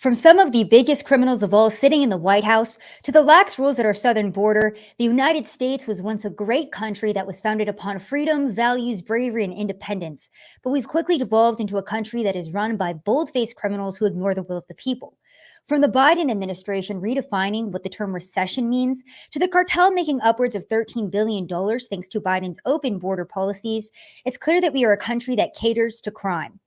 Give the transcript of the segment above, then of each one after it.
From some of the biggest criminals of all sitting in the White House to the lax rules at our southern border, the United States was once a great country that was founded upon freedom, values, bravery, and independence. But we've quickly devolved into a country that is run by bold faced criminals who ignore the will of the people. From the Biden administration redefining what the term recession means, to the cartel making upwards of $13 billion thanks to Biden's open border policies, it's clear that we are a country that caters to crime.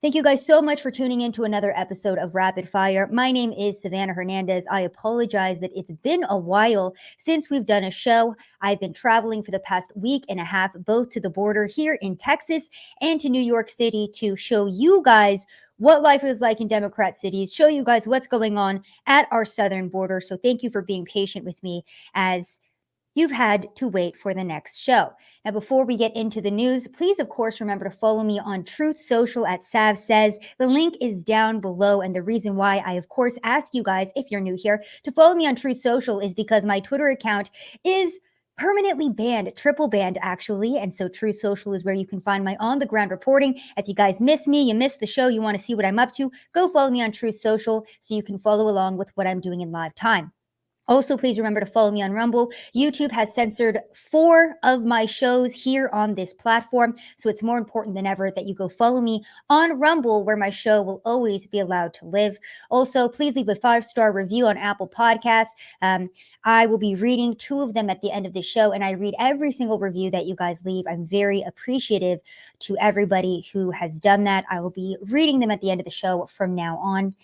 Thank you guys so much for tuning in to another episode of Rapid Fire. My name is Savannah Hernandez. I apologize that it's been a while since we've done a show. I've been traveling for the past week and a half, both to the border here in Texas and to New York City to show you guys what life is like in Democrat cities, show you guys what's going on at our southern border. So thank you for being patient with me as you've had to wait for the next show. Now, before we get into the news, please, of course, remember to follow me on Truth Social at Sav Says. The link is down below. And the reason why I, of course, ask you guys, if you're new here, to follow me on Truth Social is because my Twitter account is permanently banned, triple banned actually. And so Truth Social is where you can find my on the ground reporting. If you guys miss me, you missed the show, you want to see what I'm up to, go follow me on Truth Social so you can follow along with what I'm doing in live time. Also, please remember to follow me on Rumble. YouTube has censored 4 of my shows here on this platform, so it's more important than ever that you go follow me on Rumble, where my show will always be allowed to live. Also, please leave a 5-star review on Apple Podcasts. I will be reading 2 of them at the end of the show, and I read every single review that you guys leave. I'm very appreciative to everybody who has done that. I will be reading them at the end of the show from now on.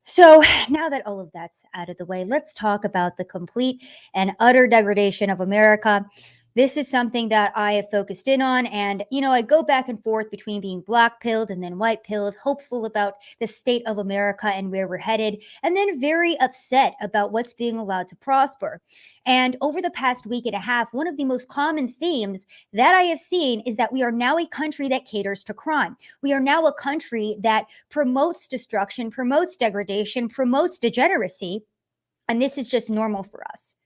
So now that all of that's out of the way, let's talk about the complete and utter degradation of America. This is something that I have focused in on. And, I go back and forth between being black-pilled and then white-pilled, hopeful about the state of America and where we're headed, and then very upset about what's being allowed to prosper. And over the past week and a half, one of the most common themes that I have seen is that we are now a country that caters to crime. We are now a country that promotes destruction, promotes degradation, promotes degeneracy. And this is just normal for us.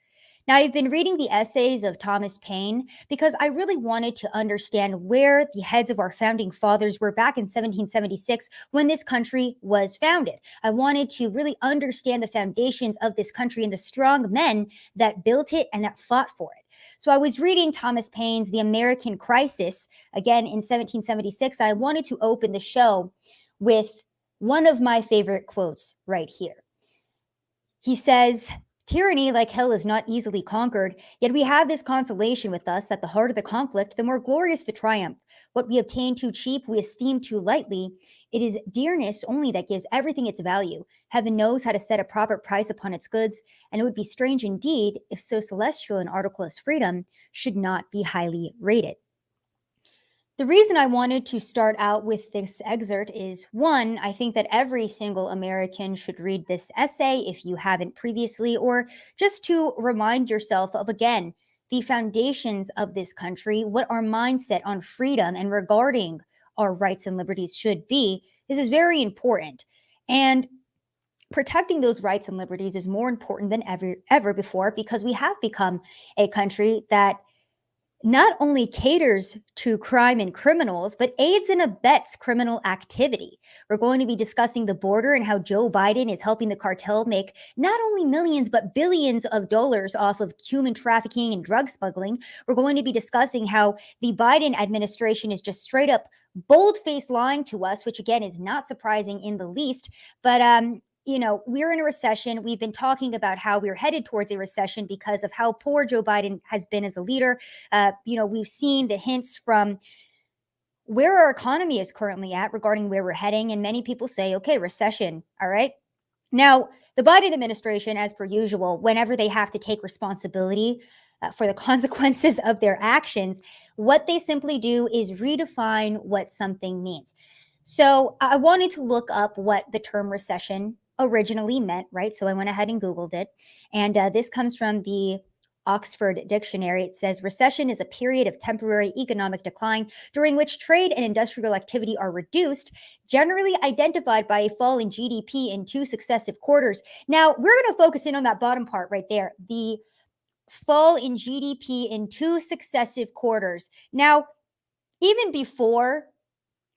Now, I've been reading the essays of Thomas Paine because I really wanted to understand where the heads of our founding fathers were back in 1776 when this country was founded. I wanted to really understand the foundations of this country and the strong men that built it and that fought for it. So I was reading Thomas Paine's The American Crisis, again in 1776. I wanted to open the show with one of my favorite quotes right here. He says, "Tyranny, like hell, is not easily conquered, yet we have this consolation with us that the harder the conflict, the more glorious the triumph. What we obtain too cheap, we esteem too lightly. It is dearness only that gives everything its value. Heaven knows how to set a proper price upon its goods, and it would be strange indeed if so celestial an article as freedom should not be highly rated." The reason I wanted to start out with this excerpt is, one, I think that every single American should read this essay if you haven't previously, or just to remind yourself of, again, the foundations of this country, what our mindset on freedom and regarding our rights and liberties should be. This is very important. And protecting those rights and liberties is more important than ever before, because we have become a country that not only caters to crime and criminals, but aids and abets criminal activity. We're going to be discussing the border and how Joe Biden is helping the cartel make not only millions, but billions of dollars off of human trafficking and drug smuggling. We're going to be discussing how the Biden administration is just straight up bold-faced lying to us, which again is not surprising in the least. But we're in a recession. We've been talking about how we're headed towards a recession because of how poor Joe Biden has been as a leader. We've seen the hints from where our economy is currently at regarding where we're heading. And many people say, okay, recession. All right. Now, the Biden administration, as per usual, whenever they have to take responsibility for the consequences of their actions, what they simply do is redefine what something means. So I wanted to look up what the term recession originally meant, right? So I went ahead and Googled it. And this comes from the Oxford Dictionary. It says recession is a period of temporary economic decline during which trade and industrial activity are reduced, generally identified by a fall in GDP in 2 successive quarters. Now, we're going to focus in on that bottom part right there, the fall in GDP in 2 successive quarters. Now, even before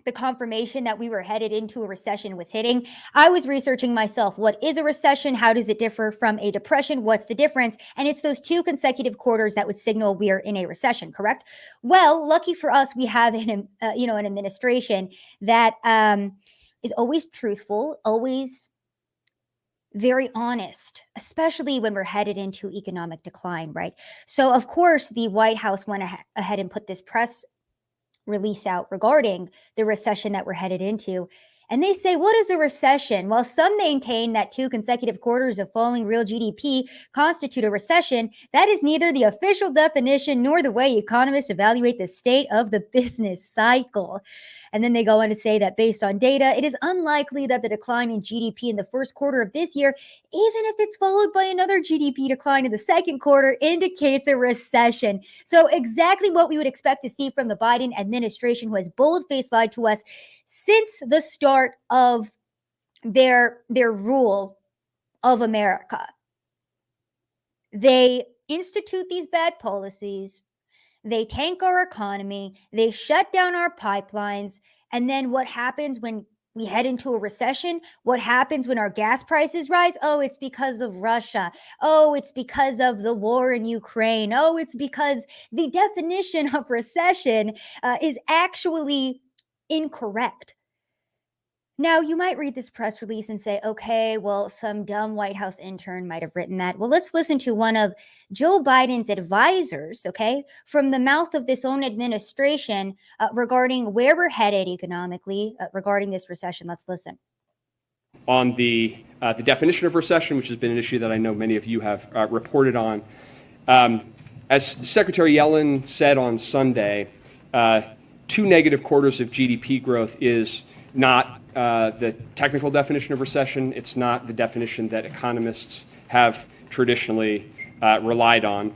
the confirmation that we were headed into a recession was hitting, I was researching myself. What is a recession? How does it differ from a depression? What's the difference? And it's those 2 consecutive quarters that would signal we are in a recession, correct? Well, lucky for us, we have an administration that is always truthful, always very honest, especially when we're headed into economic decline, right? So, of course, the White House went ahead and put this press release out regarding the recession that we're headed into. And they say, what is a recession? While some maintain that 2 consecutive quarters of falling real GDP constitute a recession, that is neither the official definition nor the way economists evaluate the state of the business cycle. And then they go on to say that based on data, it is unlikely that the decline in GDP in the first quarter of this year, even if it's followed by another GDP decline in the second quarter, indicates a recession. So exactly what we would expect to see from the Biden administration, who has bold-faced lied to us since the start of their rule of America. They institute these bad policies. They tank our economy, they shut down our pipelines, and then what happens when we head into a recession? What happens when our gas prices rise? Oh, it's because of Russia. Oh, it's because of the war in Ukraine. Oh, it's because the definition of recession is actually incorrect. Now, you might read this press release and say, okay, well, some dumb White House intern might have written that. Well, let's listen to one of Joe Biden's advisors, okay, from the mouth of this own administration regarding where we're headed economically regarding this recession. Let's listen. On the definition of recession, which has been an issue that I know many of you have reported on. As Secretary Yellen said on Sunday, 2 negative quarters of GDP growth is not the technical definition of recession. It's not the definition that economists have traditionally relied on.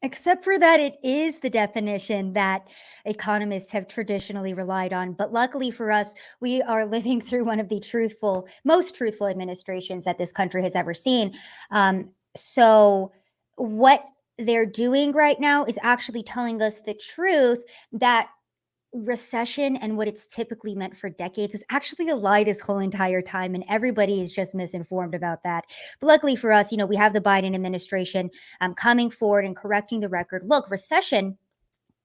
Except for that, it is the definition that economists have traditionally relied on. But luckily for us, we are living through one of the most truthful administrations that this country has ever seen. So what they're doing right now is actually telling us the truth that recession and what it's typically meant for decades is actually a lie this whole entire time, and everybody is just misinformed about that. But luckily for us, we have the Biden administration coming forward and correcting the record. Look, recession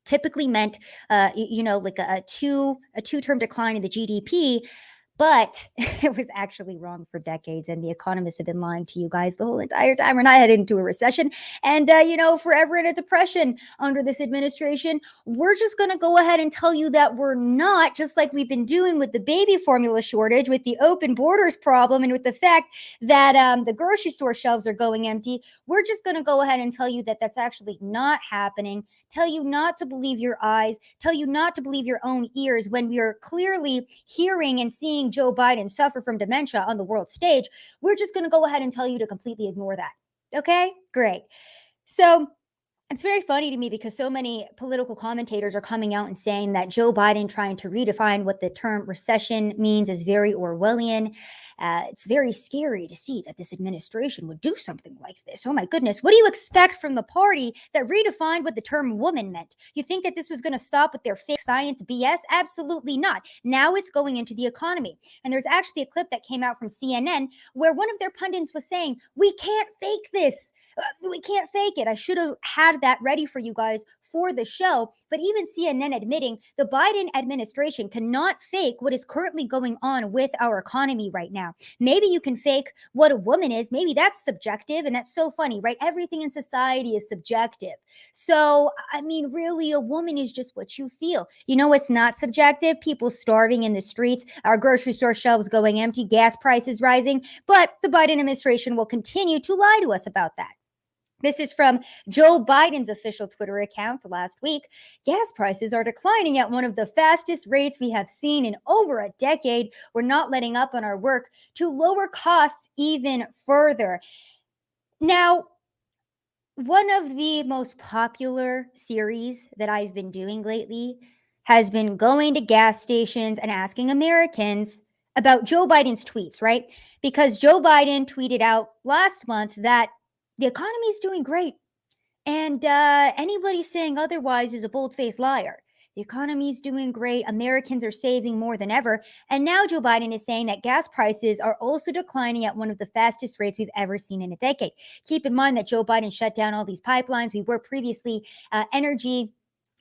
typically meant like a two-term decline in the GDP. But it was actually wrong for decades, and the economists have been lying to you guys the whole entire time. We're not headed into a recession, and forever in a depression under this administration. We're just going to go ahead and tell you that we're not, just like we've been doing with the baby formula shortage, with the open borders problem, and with the fact that the grocery store shelves are going empty. We're just going to go ahead and tell you that that's actually not happening. Tell you not to believe your eyes. Tell you not to believe your own ears when we are clearly hearing and seeing Joe Biden suffer from dementia on the world stage. We're just going to go ahead and tell you to completely ignore that. Okay, great. So it's very funny to me because so many political commentators are coming out and saying that Joe Biden trying to redefine what the term recession means is very Orwellian. It's very scary to see that this administration would do something like this. Oh my goodness. What do you expect from the party that redefined what the term woman meant? You think that this was going to stop with their fake science BS? Absolutely not. Now it's going into the economy. And there's actually a clip that came out from CNN where one of their pundits was saying, we can't fake this. We can't fake it. I should have had that ready for you guys for the show. But even CNN admitting the Biden administration cannot fake what is currently going on with our economy right now. Maybe you can fake what a woman is. Maybe that's subjective. And that's so funny, right? Everything in society is subjective. So, I mean, really, a woman is just what you feel. You know what's not subjective? People starving in the streets, our grocery store shelves going empty, gas prices rising. But the Biden administration will continue to lie to us about that. This is from Joe Biden's official Twitter account last week. Gas prices are declining at one of the fastest rates we have seen in over a decade. We're not letting up on our work to lower costs even further. Now, one of the most popular series that I've been doing lately has been going to gas stations and asking Americans about Joe Biden's tweets, right? Because Joe Biden tweeted out last month that the economy is doing great. And anybody saying otherwise is a bold-faced liar. The economy is doing great. Americans are saving more than ever. And now Joe Biden is saying that gas prices are also declining at one of the fastest rates we've ever seen in a decade. Keep in mind that Joe Biden shut down all these pipelines. We were previously energy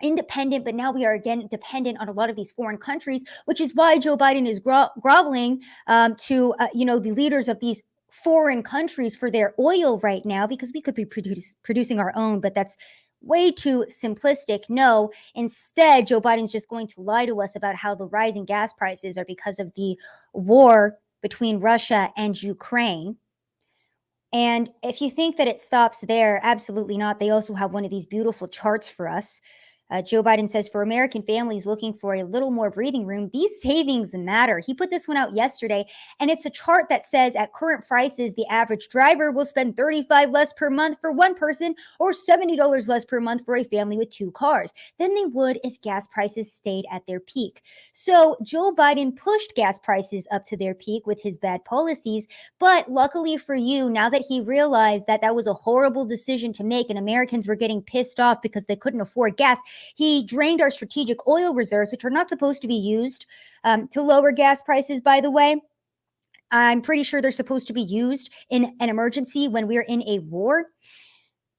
independent, but now we are again dependent on a lot of these foreign countries, which is why Joe Biden is groveling to the leaders of these foreign countries for their oil right now, because we could be producing our own, but that's way too simplistic. No, instead, Joe Biden's just going to lie to us about how the rising gas prices are because of the war between Russia and Ukraine. And if you think that it stops there, absolutely not. They also have one of these beautiful charts for us. Joe Biden says, for American families looking for a little more breathing room, these savings matter. He put this one out yesterday, and it's a chart that says at current prices, the average driver will spend $35 less per month for one person or $70 less per month for a family with 2 cars than they would if gas prices stayed at their peak. So Joe Biden pushed gas prices up to their peak with his bad policies. But luckily for you, now that he realized that that was a horrible decision to make and Americans were getting pissed off because they couldn't afford gas, he drained our strategic oil reserves, which are not supposed to be used to lower gas prices, by the way. I'm pretty sure they're supposed to be used in an emergency when we're in a war.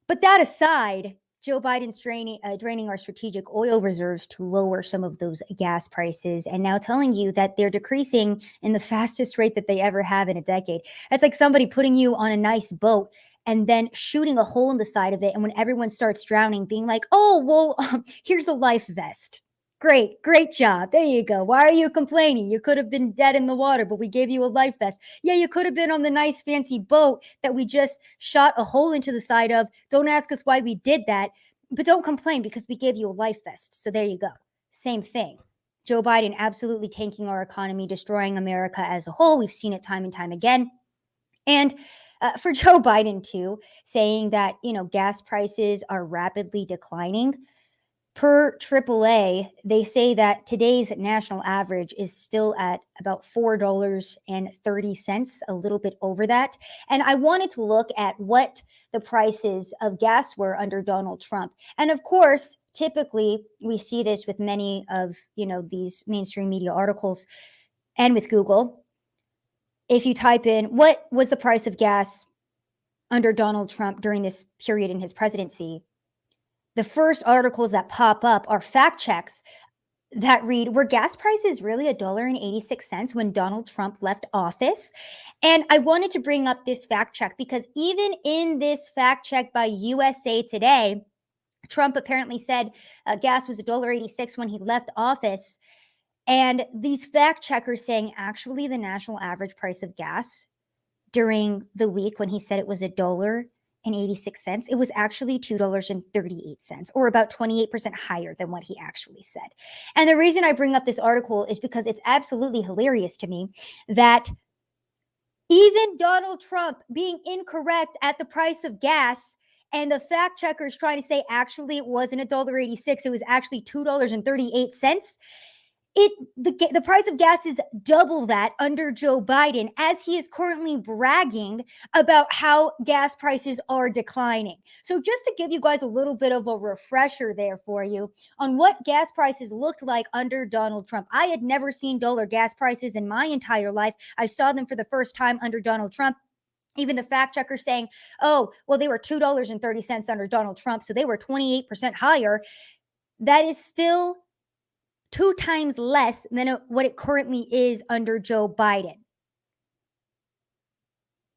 But that aside, Joe Biden's draining our strategic oil reserves to lower some of those gas prices, and now telling you that they're decreasing in the fastest rate that they ever have in a decade. That's like somebody putting you on a nice boat and then shooting a hole in the side of it. And when everyone starts drowning, being like, oh, well, here's a life vest. Great job. There you go. Why are you complaining? You could have been dead in the water, but we gave you a life vest. Yeah, you could have been on the nice fancy boat that we just shot a hole into the side of. Don't ask us why we did that, but don't complain because we gave you a life vest. So there you go. Same thing. Joe Biden absolutely tanking our economy, destroying America as a whole. We've seen it time and time again. And for Joe Biden, too, saying that, gas prices are rapidly declining. Per AAA, they say that today's national average is still at about $4.30, a little bit over that. And I wanted to look at what the prices of gas were under Donald Trump. And of course, typically we see this with many of, these mainstream media articles and with Google. If you type in what was the price of gas under Donald Trump during this period in his presidency, the first articles that pop up are fact checks that read, were gas prices really $1.86 when Donald Trump left office? And I wanted to bring up this fact check because even in this fact check by USA Today, Trump apparently said gas was $1.86 when he left office. And these fact checkers saying actually the national average price of gas during the week when he said it was $1.86, it was actually $2.38, or about 28% higher than what he actually said. And the reason I bring up this article is because it's absolutely hilarious to me that even Donald Trump being incorrect at the price of gas and the fact checkers trying to say actually it wasn't $1.86, it was actually $2.38. The price of gas is double that under Joe Biden, as he is currently bragging about how gas prices are declining. So just to give you guys a little bit of a refresher there for you on what gas prices looked like under Donald Trump. I had never seen dollar gas prices in my entire life. I saw them for the first time under Donald Trump. Even the fact checker saying, oh, well, they were $2.30 under Donald Trump, so they were 28% higher. That is still 2 times less than what it currently is under Joe Biden.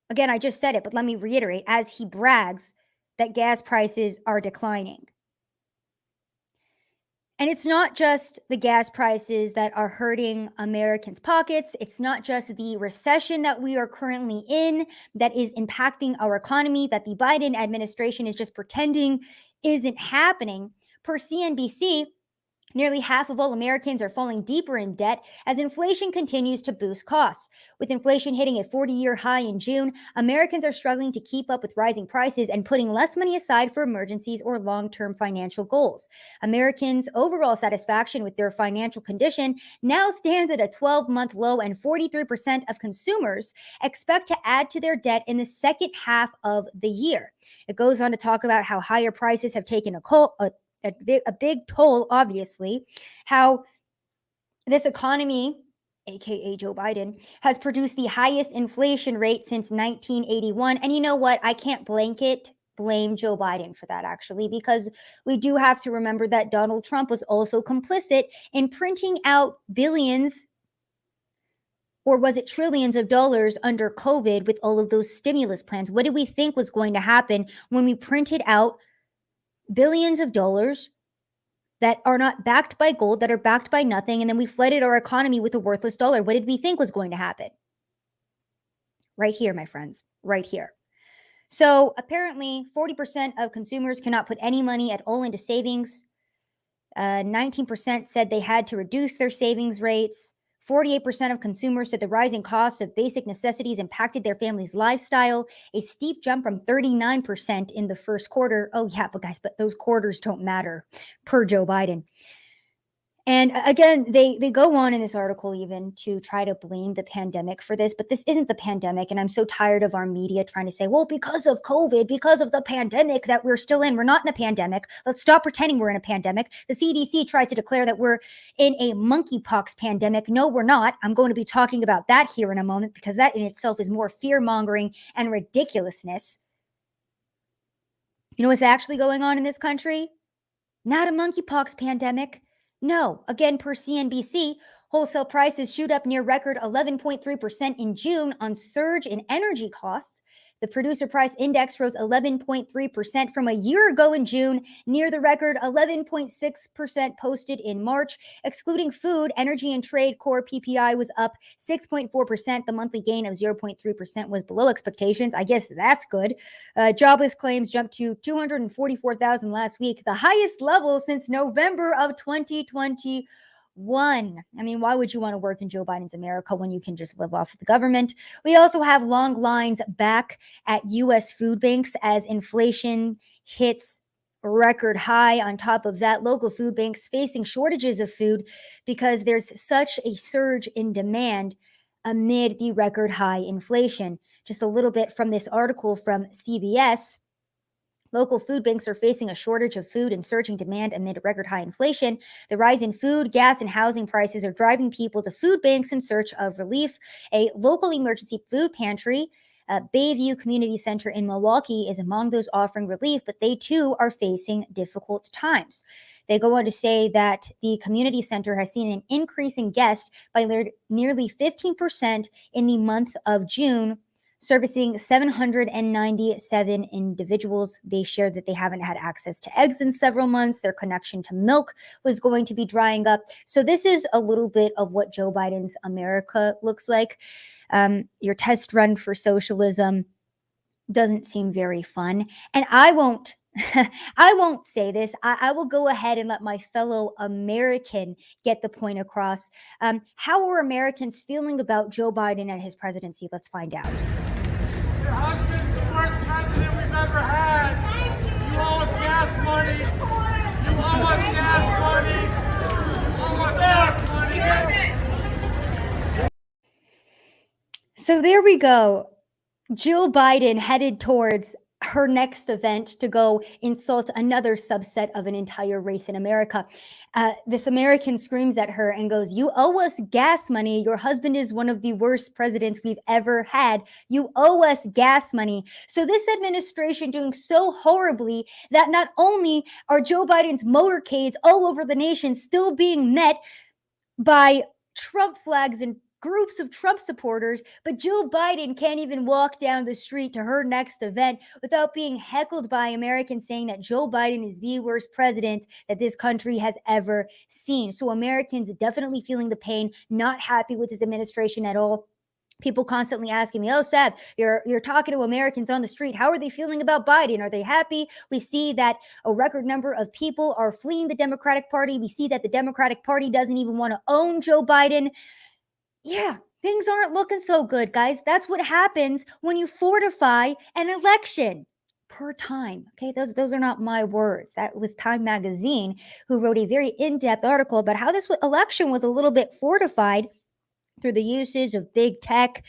Again, I just said it, but let me reiterate, as he brags that gas prices are declining. And it's not just the gas prices that are hurting Americans' pockets. It's not just the recession that we are currently in that is impacting our economy, that the Biden administration is just pretending isn't happening. Per CNBC, nearly half of all Americans are falling deeper in debt as inflation continues to boost costs. With inflation hitting a 40-year high in June, Americans are struggling to keep up with rising prices and putting less money aside for emergencies or long-term financial goals. Americans' overall satisfaction with their financial condition now stands at a 12-month low, and 43% of consumers expect to add to their debt in the second half of the year. It goes on to talk about how higher prices have taken a a big toll, obviously, how this economy, aka Joe Biden, has produced the highest inflation rate since 1981. And you know what? I can't blame Joe Biden for that, actually, because we do have to remember that Donald Trump was also complicit in printing out billions, or was it trillions of dollars under COVID with all of those stimulus plans. What did we think was going to happen when we printed out billions of dollars that are not backed by gold, that are backed by nothing, and then we flooded our economy with a worthless dollar? What did we think was going to happen? Right here, my friends, right here. So apparently 40% of consumers cannot put any money at all into savings. 19% said they had to reduce their savings rates. 48% of consumers said the rising costs of basic necessities impacted their family's lifestyle, a steep jump from 39% in the first quarter. Oh yeah, but guys, but those quarters don't matter per Joe Biden. And again, they go on in this article even to try to blame the pandemic for this, but this isn't the pandemic. And I'm so tired of our media trying to say, well, because of COVID, because of the pandemic that we're still in, we're not in a pandemic. Let's stop pretending we're in a pandemic. The CDC tried to declare that we're in a monkeypox pandemic. No, we're not. I'm going to be talking about that here in a moment, because that in itself is more fear-mongering and ridiculousness. You know what's actually going on in this country? Not a monkeypox pandemic. No, again, per CNBC, wholesale prices shoot up near record 11.3% in June on surge in energy costs. The producer price index rose 11.3% from a year ago in June, near the record 11.6% posted in March. Excluding food, energy and trade core PPI was up 6.4%. The monthly gain of 0.3% was below expectations. I guess that's good. Jobless claims jumped to 244,000 last week, the highest level since November of 2021. I mean, why would you want to work in Joe Biden's America when you can just live off of the government? We also have long lines back at U.S. food banks as inflation hits a record high. On top of that, local food banks facing shortages of food because there's such a surge in demand amid the record high inflation. Just a little bit from this article from CBS. Local food banks are facing a shortage of food and surging demand amid record high inflation. The rise in food, gas, and housing prices are driving people to food banks in search of relief. A local emergency food pantry, Bayview Community Center in Milwaukee, is among those offering relief, but they too are facing difficult times. They go on to say that the community center has seen an increase in guests by nearly 15% in the month of June, servicing 797 individuals. They shared that they haven't had access to eggs in several months. Their connection to milk was going to be drying up. So this is a little bit of what Joe Biden's America looks like. Your test run for socialism doesn't seem very fun. And I won't say this. I will go ahead and let my fellow American get the point across. How are Americans feeling about Joe Biden and his presidency? Let's find out. Your husband's the worst president we've ever had. You owe us gas money. You owe us gas money. You owe us gas money. So there we go. Jill Biden headed towards her next event to go insult another subset of an entire race in America. This American screams at her and goes, "You owe us gas money. Your husband is one of the worst presidents we've ever had. You owe us gas money." So this administration doing so horribly that not only are Joe Biden's motorcades all over the nation still being met by Trump flags and groups of Trump supporters, but Jill Biden can't even walk down the street to her next event without being heckled by Americans saying that Joe Biden is the worst president that this country has ever seen. So Americans definitely feeling the pain, not happy with this administration at all. People constantly asking me, "Oh, Seth, you're talking to Americans on the street. How are they feeling about Biden? Are they happy?" We see that a record number of people are fleeing the Democratic Party. We see that the Democratic Party doesn't even want to own Joe Biden. Yeah, things aren't looking so good, guys. That's what happens when you fortify an election. Per Time. Okay, those are not my words. That was Time Magazine, who wrote a very in-depth article about how this election was a little bit fortified through the uses of big tech,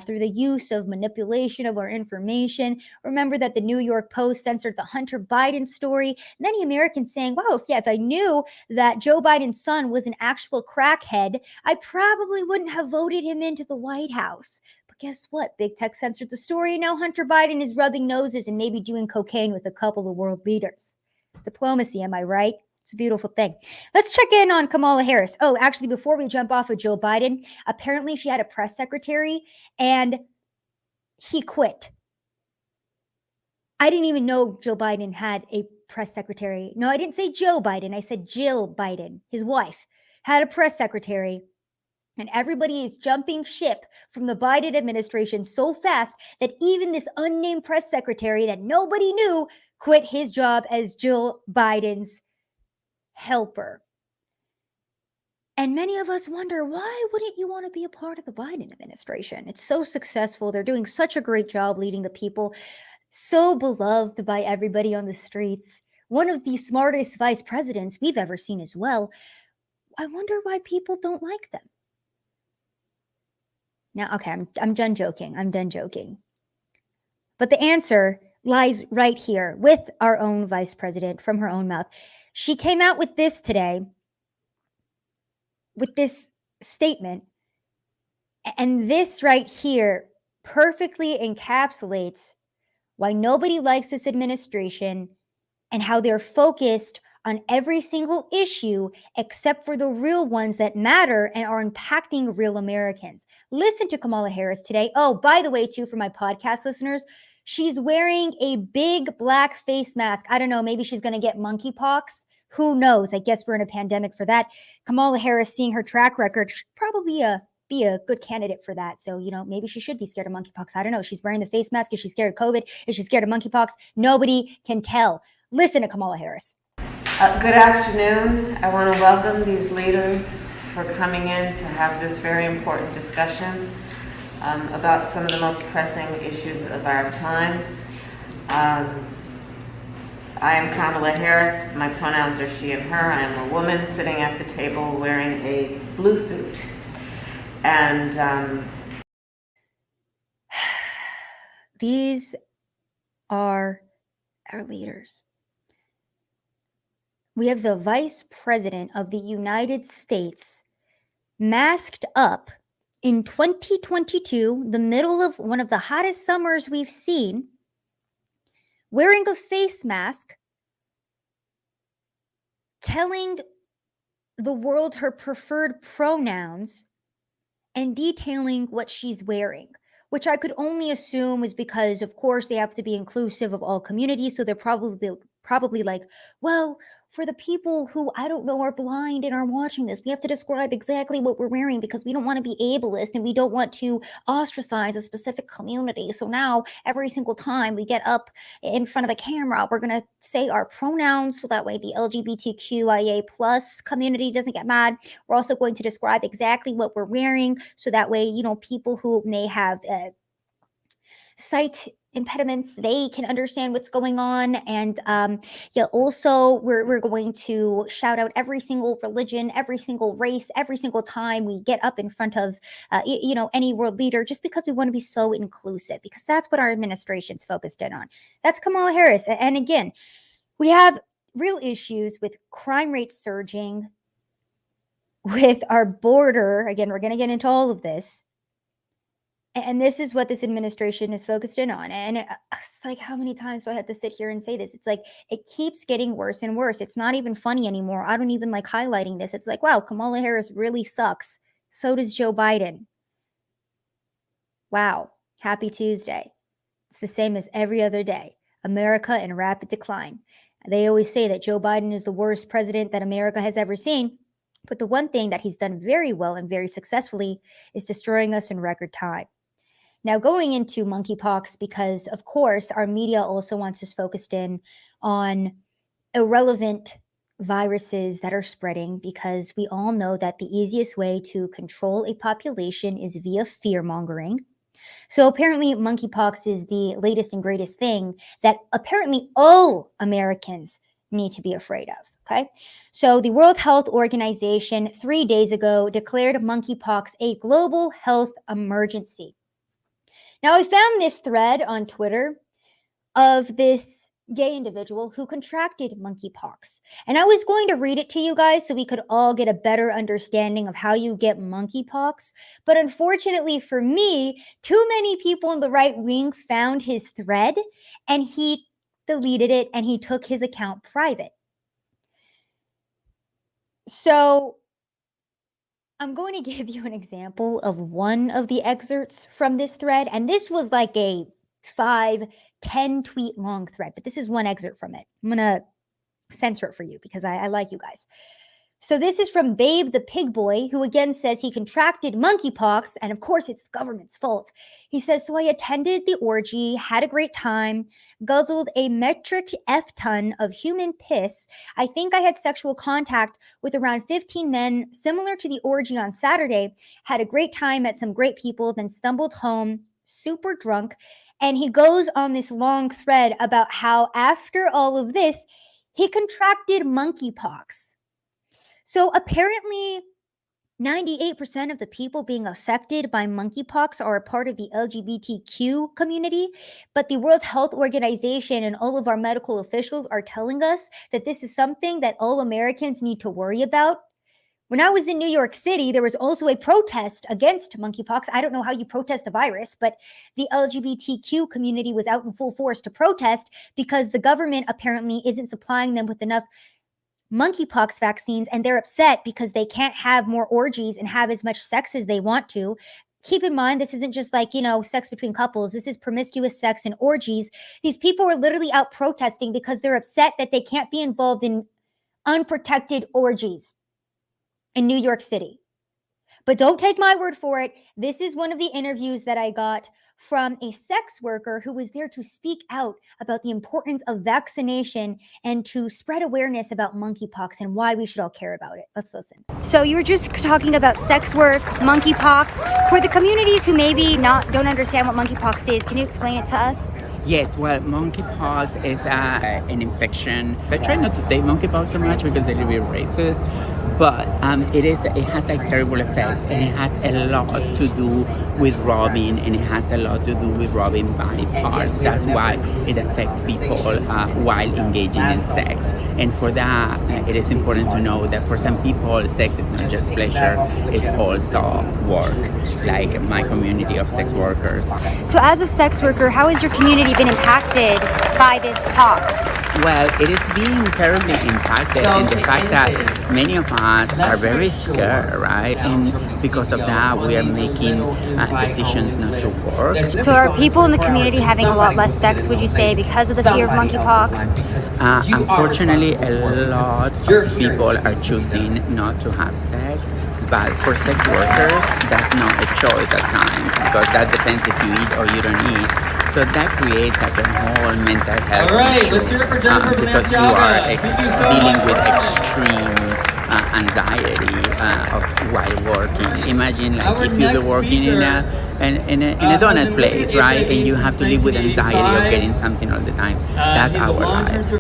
through the use of manipulation of our information. Remember that the New York Post censored the Hunter Biden story. Many Americans saying, wow, if I knew that Joe Biden's son was an actual crackhead, I probably wouldn't have voted him into the White House. But guess what? Big tech censored the story. Now Hunter Biden is rubbing noses and maybe doing cocaine with a couple of world leaders. Diplomacy, am I right? It's a beautiful thing. Let's check in on Kamala Harris. Oh, actually, before we jump off of Joe Biden, apparently she had a press secretary and he quit. I didn't even know Joe Biden had a press secretary. No, I didn't say Joe Biden. I said Jill Biden, his wife, had a press secretary. And everybody is jumping ship from the Biden administration so fast that even this unnamed press secretary that nobody knew quit his job as Jill Biden's helper. And many of us wonder, why wouldn't you want to be a part of the Biden administration? It's so successful. They're doing such a great job leading the people, so beloved by everybody on the streets. One of the smartest vice presidents we've ever seen as well. I wonder why people don't like them. Now, okay, I'm done joking. I'm done joking. But the answer lies right here with our own vice president from her own mouth. She came out with this today, with this statement, and this right here perfectly encapsulates why nobody likes this administration and how they're focused on every single issue except for the real ones that matter and are impacting real Americans. Listen to Kamala Harris today. Oh, by the way, too, for my podcast listeners, she's wearing a big black face mask. I don't know, maybe she's going to get monkeypox. Who knows? I guess we're in a pandemic for that. Kamala Harris, seeing her track record, should probably be a good candidate for that. So, maybe she should be scared of monkeypox. I don't know. She's wearing the face mask. Is she scared of COVID? Is she scared of monkeypox? Nobody can tell. Listen to Kamala Harris. Good afternoon. I want to welcome these leaders for coming in to have this very important discussion about some of the most pressing issues of our time. I am Kamala Harris. My pronouns are she and her. I am a woman sitting at the table wearing a blue suit. And these are our leaders. We have the Vice President of the United States masked up in 2022, the middle of one of the hottest summers we've seen, wearing a face mask, telling the world her preferred pronouns, and detailing what she's wearing, which I could only assume is because, of course, they have to be inclusive of all communities. So they're probably like, well, for the people who I don't know are blind and are watching this, we have to describe exactly what we're wearing because we don't want to be ableist and we don't want to ostracize a specific community. So now every single time we get up in front of a camera, we're going to say our pronouns so that way the LGBTQIA plus community doesn't get mad. We're also going to describe exactly what we're wearing so that way, people who may have sight impediments, they can understand what's going on. And also we're going to shout out every single religion, every single race, every single time we get up in front of any world leader, just because we want to be so inclusive, because that's what our administration's focused in on. That's Kamala Harris. And again, we have real issues with crime rates surging, with our border. Again, we're going to get into all of this. And this is what this administration is focused in on. And it's like, how many times do I have to sit here and say this? It's like, it keeps getting worse and worse. It's not even funny anymore. I don't even like highlighting this. It's like, wow, Kamala Harris really sucks. So does Joe Biden. Wow. Happy Tuesday. It's the same as every other day. America in rapid decline. They always say that Joe Biden is the worst president that America has ever seen. But the one thing that he's done very well and very successfully is destroying us in record time. Now, going into monkeypox, because of course our media also wants us focused in on irrelevant viruses that are spreading, because we all know that the easiest way to control a population is via fear mongering. So apparently monkeypox is the latest and greatest thing that apparently all Americans need to be afraid of. Okay, so the World Health Organization 3 days ago declared monkeypox a global health emergency. Now, I found this thread on Twitter of this gay individual who contracted monkeypox. And I was going to read it to you guys so we could all get a better understanding of how you get monkeypox. But unfortunately for me, too many people in the right wing found his thread and he deleted it and he took his account private. So I'm going to give you an example of one of the excerpts from this thread. And this was like a 5-10 tweet long thread, but this is one excerpt from it. I'm going to censor it for you because I like you guys. So this is from Babe the Pig Boy, who again says he contracted monkeypox, and of course it's the government's fault. He says, so I attended the orgy, had a great time, guzzled a metric F-ton of human piss. I think I had sexual contact with around 15 men, similar to the orgy on Saturday, had a great time, met some great people, then stumbled home, super drunk. And he goes on this long thread about how after all of this, he contracted monkeypox. So apparently 98% of the people being affected by monkeypox are a part of the LGBTQ community, but the World Health Organization and all of our medical officials are telling us that this is something that all Americans need to worry about. When I was in New York City, there was also a protest against monkeypox. I don't know how you protest a virus, but the LGBTQ community was out in full force to protest because the government apparently isn't supplying them with enough monkeypox vaccines, and they're upset because they can't have more orgies and have as much sex as they want to. Keep in mind, this isn't just like, sex between couples. This is promiscuous sex and orgies. These people are literally out protesting because they're upset that they can't be involved in unprotected orgies in New York City. But don't take my word for it. This is one of the interviews that I got from a sex worker who was there to speak out about the importance of vaccination and to spread awareness about monkeypox and why we should all care about it. Let's listen. So you were just talking about sex work, monkeypox. For the communities who maybe don't understand what monkeypox is, can you explain it to us? Yes, well, monkeypox is an infection. I try not to say monkeypox so much because it's a little bit racist, but it has like terrible effects, and it has a lot to do with robbing, and it has a lot to do with robbing body parts. That's why it affects people while engaging in sex. And for that, it is important to know that for some people, sex is not just pleasure, it's also work, like my community of sex workers. So as a sex worker, how has your community been impacted by this pox? Well, it is being terribly impacted in the fact that many of us are very scared, right? And because of that, we are making decisions not to work. So are people in the community having a lot less sex, would you say, because of the fear of monkeypox? Unfortunately, a lot of people are choosing not to have sex. But for sex workers, that's not a choice at times, because that depends if you eat or you don't eat. So that creates like a whole mental health issue, let's hear it for Jennifer because you are dealing with extreme anxiety while working. Imagine like if you were working in a donut place, right, and you have to live with anxiety of getting something all the time. That's our life.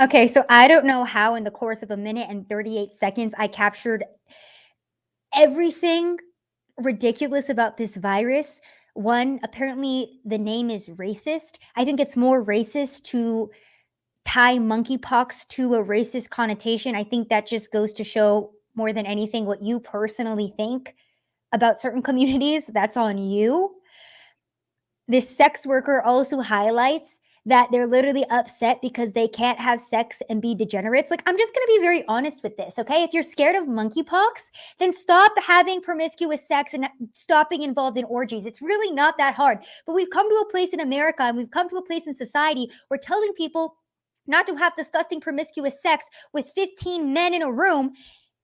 Okay, so I don't know how in the course of 1 minute and 38 seconds I captured everything ridiculous about this virus. One, apparently the name is racist. I think it's more racist to tie monkeypox to a racist connotation. I think that just goes to show more than anything what you personally think about certain communities. That's on you. This sex worker also highlights that they're literally upset because they can't have sex and be degenerates. Like, I'm just going to be very honest with this, okay? If you're scared of monkeypox, then stop having promiscuous sex and stopping involved in orgies. It's really not that hard. But we've come to a place in America and we've come to a place in society where telling people not to have disgusting promiscuous sex with 15 men in a room,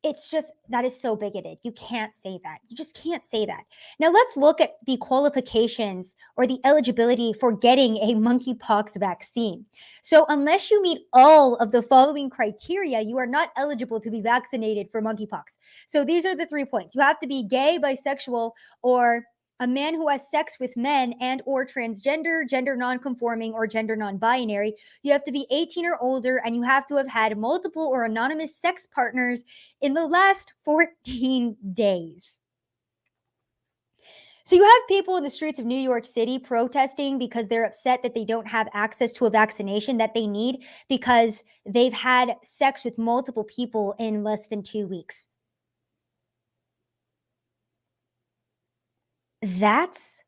it's just, that is so bigoted. You can't say that. You just can't say that. Now let's look at the qualifications or the eligibility for getting a monkeypox vaccine. So unless you meet all of the following criteria, you are not eligible to be vaccinated for monkeypox. So these are the 3 points. You have to be gay, bisexual, or a man who has sex with men and or transgender, gender nonconforming, or gender non-binary, you have to be 18 or older, and you have to have had multiple or anonymous sex partners in the last 14 days. So you have people in the streets of New York City protesting because they're upset that they don't have access to a vaccination that they need because they've had sex with multiple people in less than 2 weeks. That's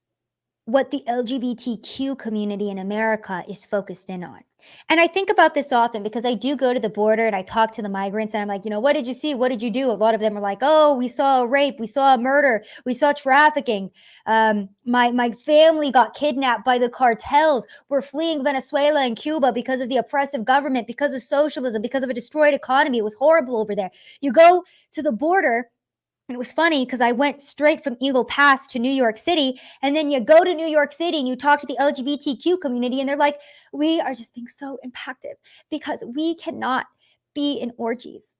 what the LGBTQ community in America is focused in on. And I think about this often because I do go to the border and I talk to the migrants and I'm like, what did you see? What did you do? A lot of them are like, oh, we saw a rape. We saw a murder. We saw trafficking. My family got kidnapped by the cartels. We're fleeing Venezuela and Cuba because of the oppressive government, because of socialism, because of a destroyed economy. It was horrible over there. You go to the border. And it was funny because I went straight from Eagle Pass to New York City. And then you go to New York City and you talk to the LGBTQ community and they're like, we are just being so impacted because we cannot be in orgies.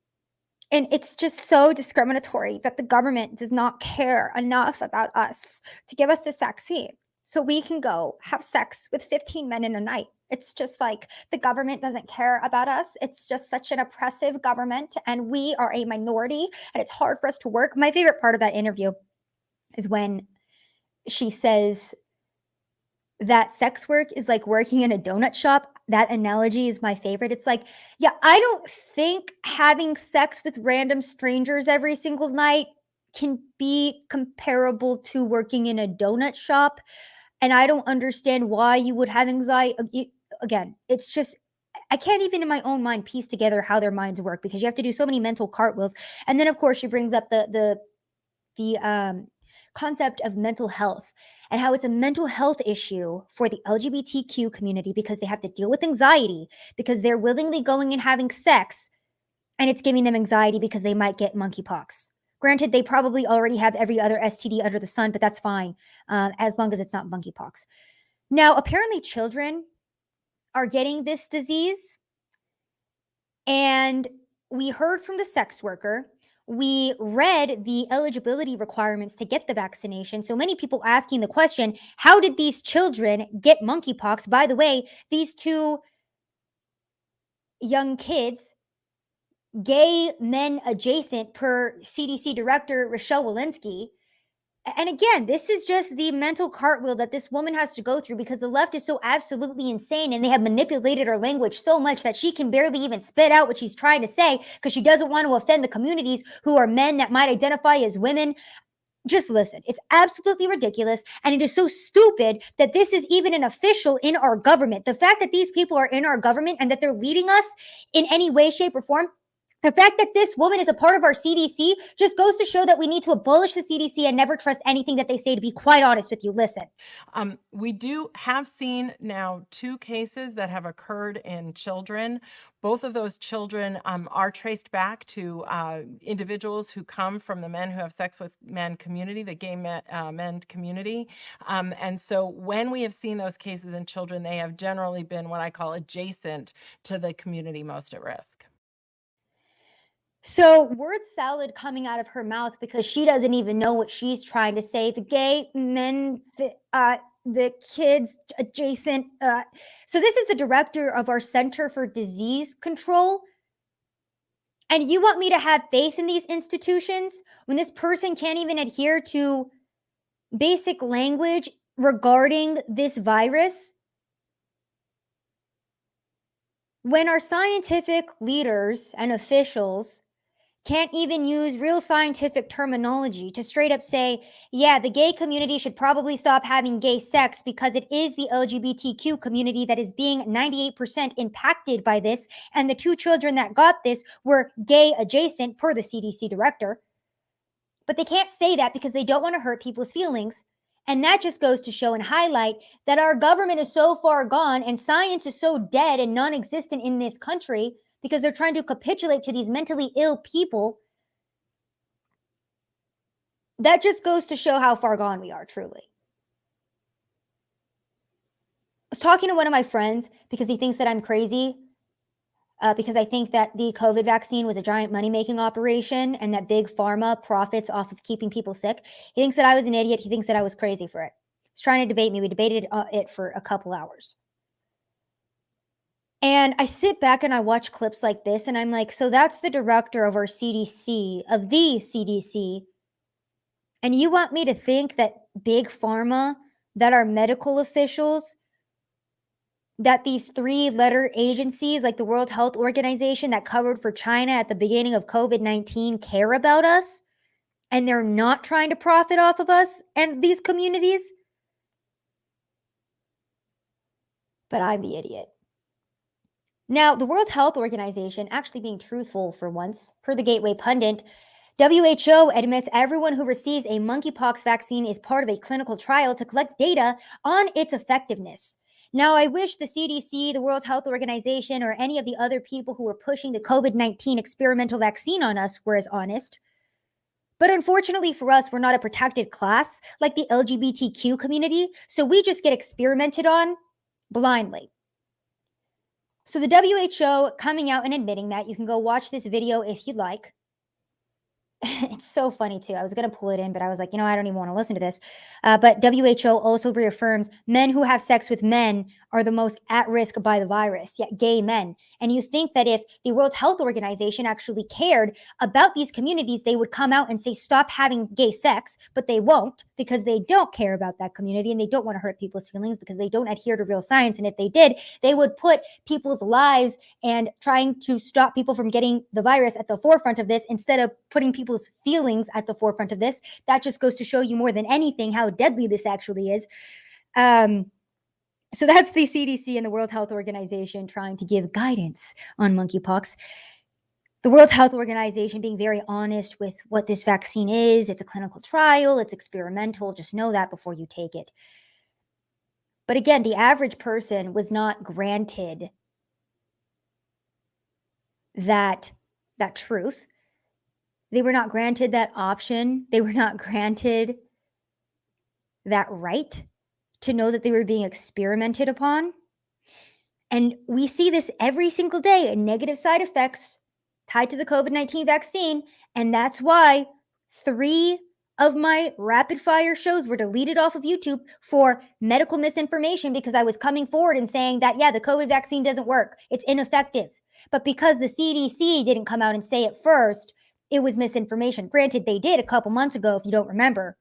And it's just so discriminatory that the government does not care enough about us to give us this vaccine so we can go have sex with 15 men in a night. It's just like the government doesn't care about us. It's just such an oppressive government, and we are a minority, and it's hard for us to work. My favorite part of that interview is when she says that sex work is like working in a donut shop. That analogy is my favorite. It's like, yeah, I don't think having sex with random strangers every single night can be comparable to working in a donut shop. And I don't understand why you would have anxiety. Again, it's just, I can't even in my own mind piece together how their minds work because you have to do so many mental cartwheels. And then, of course, she brings up the concept of mental health and how it's a mental health issue for the LGBTQ community because they have to deal with anxiety because they're willingly going and having sex, and it's giving them anxiety because they might get monkeypox. Granted, they probably already have every other STD under the sun, but that's fine as long as it's not monkeypox. Now, apparently children are getting this disease, and we heard from the sex worker. We read the eligibility requirements to get the vaccination. So many people asking the question, how did these children get monkeypox? By the way, these two young kids, gay men adjacent per CDC director Rochelle Walensky. And again, this is just the mental cartwheel that this woman has to go through because the left is so absolutely insane and they have manipulated her language so much that she can barely even spit out what she's trying to say because she doesn't want to offend the communities who are men that might identify as women. Just listen, it's absolutely ridiculous. And it is so stupid that this is even an official in our government. The fact that these people are in our government and that they're leading us in any way, shape, or form, the fact that this woman is a part of our CDC just goes to show that we need to abolish the CDC and never trust anything that they say, to be quite honest with you. Listen. We do have seen now 2 cases that have occurred in children. Both of those children are traced back to individuals who come from the men who have sex with men community, the gay men community. And so when we have seen those cases in children, they have generally been what I call adjacent to the community most at risk. So word salad coming out of her mouth because she doesn't even know what she's trying to say. The gay men, the kids adjacent. So this is the director of our Center for Disease Control. And you want me to have faith in these institutions when this person can't even adhere to basic language regarding this virus? When our scientific leaders and officials can't even use real scientific terminology to straight up say, yeah, the gay community should probably stop having gay sex because it is the LGBTQ community that is being 98% impacted by this. And the 2 children that got this were gay adjacent per the CDC director. But they can't say that because they don't want to hurt people's feelings. And that just goes to show and highlight that our government is so far gone and science is so dead and non-existent in this country because they're trying to capitulate to these mentally ill people. That just goes to show how far gone we are, truly. I was talking to one of my friends because he thinks that I'm crazy. because I think that the COVID vaccine was a giant money-making operation and that big pharma profits off of keeping people sick. He thinks that I was an idiot. He thinks that I was crazy for it. He's trying to debate me. We debated it for a couple hours. And I sit back and I watch clips like this and I'm like, so that's the director of our CDC, of the CDC. And you want me to think that big pharma, that our medical officials, that these 3-letter agencies like the World Health Organization that covered for China at the beginning of COVID-19 care about us and they're not trying to profit off of us and these communities? But I'm the idiot. Now, the World Health Organization, actually being truthful for once, per the Gateway Pundit, WHO admits everyone who receives a monkeypox vaccine is part of a clinical trial to collect data on its effectiveness. Now, I wish the CDC, the World Health Organization, or any of the other people who were pushing the COVID-19 experimental vaccine on us were as honest. But unfortunately for us, we're not a protected class like the LGBTQ community, so we just get experimented on blindly. So the WHO coming out and admitting that, you can go watch this video if you'd like. It's so funny too. I was going to pull it in, but I was like, I don't even want to listen to this. But WHO also reaffirms men who have sex with men are the most at risk by the virus, yet gay men. And you think that if the World Health Organization actually cared about these communities, they would come out and say, stop having gay sex, but they won't because they don't care about that community and they don't want to hurt people's feelings because they don't adhere to real science. And if they did, they would put people's lives and trying to stop people from getting the virus at the forefront of this instead of putting people's feelings at the forefront of this. That just goes to show you more than anything how deadly this actually is. So that's the CDC and the World Health Organization trying to give guidance on monkeypox. The World Health Organization being very honest with what this vaccine is. It's a clinical trial. It's experimental. Just know that before you take it. But again, the average person was not granted that truth. They were not granted that option. They were not granted that right to know that they were being experimented upon. And we see this every single day in negative side effects tied to the COVID-19 vaccine. And that's why 3 of my rapid fire shows were deleted off of YouTube for medical misinformation because I was coming forward and saying that, yeah, the COVID vaccine doesn't work. It's ineffective. But because the CDC didn't come out and say it first, it was misinformation. Granted, they did a couple months ago, if you don't remember.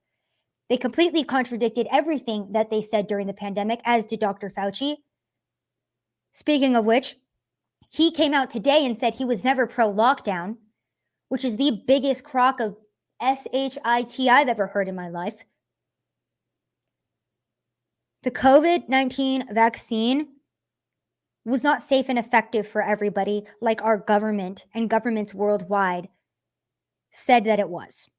They completely contradicted everything that they said during the pandemic, as did Dr. Fauci. Speaking of which, he came out today and said he was never pro-lockdown, which is the biggest crock of shit I've ever heard in my life. The COVID-19 vaccine was not safe and effective for everybody like our government and governments worldwide said that it was.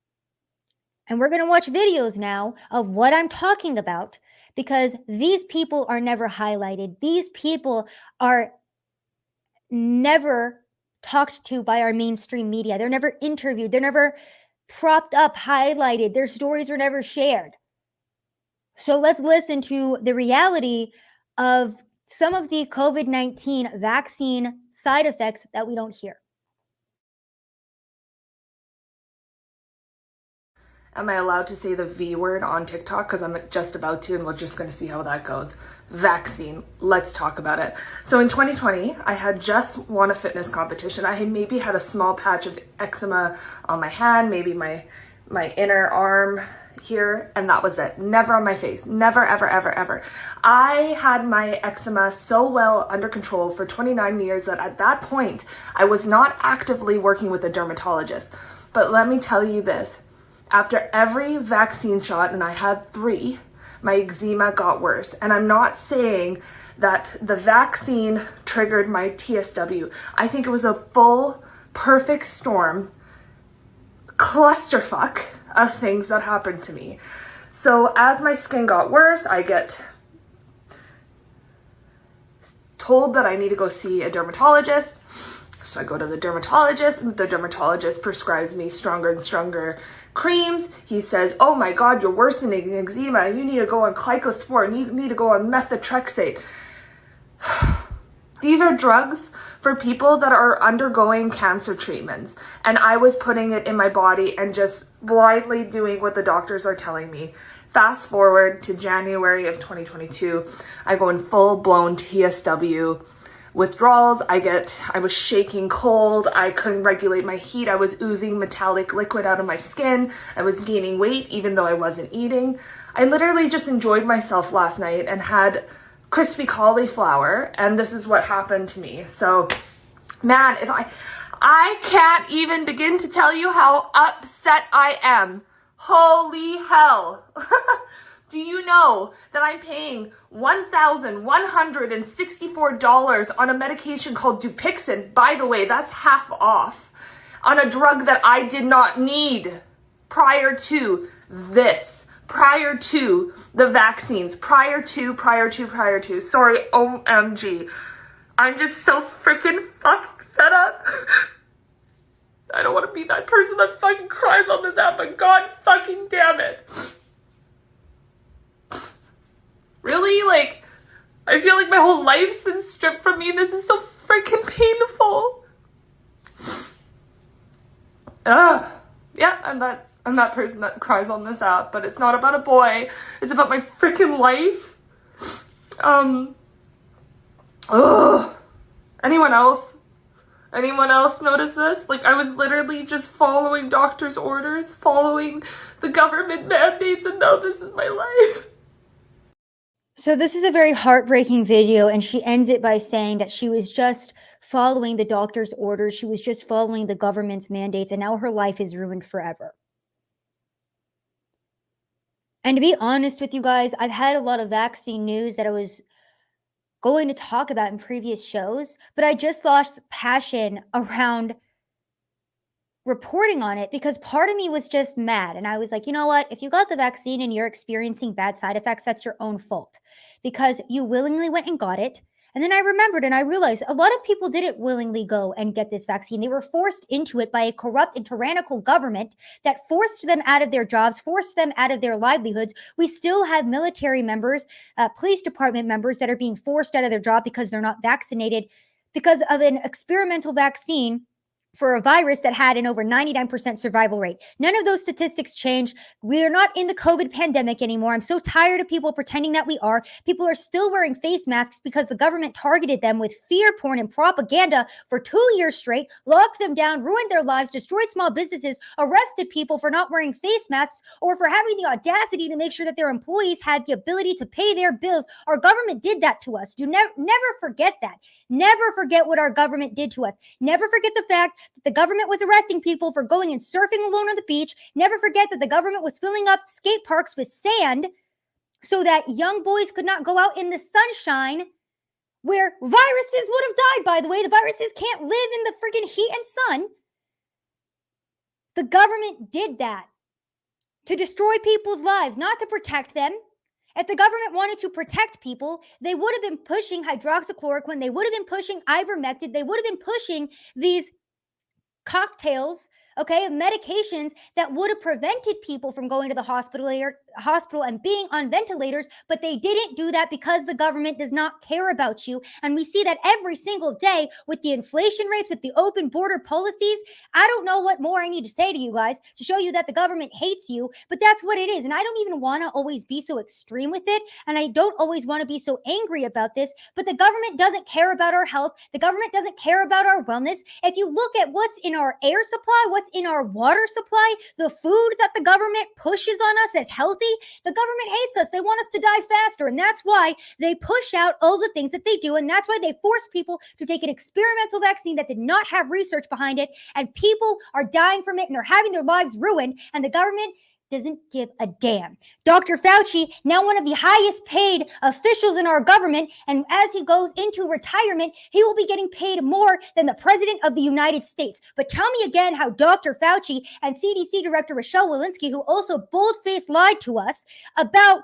And we're going to watch videos now of what I'm talking about because these people are never highlighted. These people are never talked to by our mainstream media. They're never interviewed. They're never propped up, highlighted. Their stories are never shared. So let's listen to the reality of some of the COVID-19 vaccine side effects that we don't hear. Am I allowed to say the V word on TikTok? Because I'm just about to, and we're just going to see how that goes. Vaccine. Let's talk about it. So in 2020, I had just won a fitness competition. I had maybe had a small patch of eczema on my hand, maybe my inner arm here, and that was it. Never on my face. Never, ever, ever, ever. I had my eczema so well under control for 29 years that at that point, I was not actively working with a dermatologist. But let me tell you this. After every vaccine shot, and I had 3, my eczema got worse. And I'm not saying that the vaccine triggered my TSW. I think it was a full, perfect storm, clusterfuck of things that happened to me. So as my skin got worse, I get told that I need to go see a dermatologist. So I go to the dermatologist, and the dermatologist prescribes me stronger and stronger creams. He says, oh my God, you're worsening eczema. You need to go on Glycospor, and you need to go on methotrexate. These are drugs for people that are undergoing cancer treatments. And I was putting it in my body and just blindly doing what the doctors are telling me. Fast forward to January of 2022, I go in full-blown TSW withdrawals. I was shaking cold. I couldn't regulate my heat. I was oozing metallic liquid out of my skin. I was gaining weight even though I wasn't eating. I literally just enjoyed myself last night and had crispy cauliflower, and this is what happened to me. So, man, if I can't even begin to tell you how upset I am. Holy hell. Do you know that I'm paying $1,164 on a medication called Dupixent? By the way, that's half off on a drug that I did not need prior to this, prior to the vaccines, prior to. Sorry, OMG. I'm just so freaking fucking fed up. I don't want to be that person that fucking cries on this app, but god fucking damn it. Really? Like, I feel like my whole life's been stripped from me. This is so freaking painful. Yeah, I'm that person that cries on this app, but it's not about a boy. It's about my freaking life. Anyone else? Anyone else notice this? Like, I was literally just following doctor's orders, following the government mandates, and now this is my life. So this is a very heartbreaking video, and she ends it by saying that she was just following the doctor's orders. She was just following the government's mandates, and now her life is ruined forever. And to be honest with you guys, I've had a lot of vaccine news that I was going to talk about in previous shows, but I just lost passion around reporting on it because part of me was just mad. And I was like, you know what? If you got the vaccine and you're experiencing bad side effects, that's your own fault because you willingly went and got it. And then I remembered and I realized a lot of people didn't willingly go and get this vaccine. They were forced into it by a corrupt and tyrannical government that forced them out of their jobs, forced them out of their livelihoods. We still have military members, police department members that are being forced out of their job because they're not vaccinated because of an experimental vaccine for a virus that had an over 99% survival rate. None of those statistics change. We are not in the COVID pandemic anymore. I'm so tired of people pretending that we are. People are still wearing face masks because the government targeted them with fear porn and propaganda for 2 years straight, locked them down, ruined their lives, destroyed small businesses, arrested people for not wearing face masks or for having the audacity to make sure that their employees had the ability to pay their bills. Our government did that to us. Never forget that. Never forget what our government did to us. Never forget the fact that the government was arresting people for going and surfing alone on the beach. Never forget that the government was filling up skate parks with sand so that young boys could not go out in the sunshine where viruses would have died, by the way. The viruses can't live in the freaking heat and sun. The government did that to destroy people's lives, not to protect them. If the government wanted to protect people, they would have been pushing hydroxychloroquine. They would have been pushing ivermectin. They would have been pushing these cocktails, okay, of medications that would have prevented people from going to the hospital and being on ventilators, but they didn't do that because the government does not care about you. And we see that every single day with the inflation rates, with the open border policies. I don't know what more I need to say to you guys to show you that the government hates you, but that's what it is. And I don't even want to always be so extreme with it, and I don't always want to be so angry about this, but the government doesn't care about our health. The government doesn't care about our wellness. If you look at what's in our air supply, what's in our water supply, the food that the government pushes on us as healthy, the government hates us. They want us to die faster. And that's why they push out all the things that they do. And that's why they force people to take an experimental vaccine that did not have research behind it. And people are dying from it and they're having their lives ruined. And the government doesn't give a damn. Dr. Fauci, now one of the highest paid officials in our government, and as he goes into retirement, he will be getting paid more than the President of the United States. But tell me again how Dr. Fauci and CDC Director Rochelle Walensky, who also bold-faced lied to us about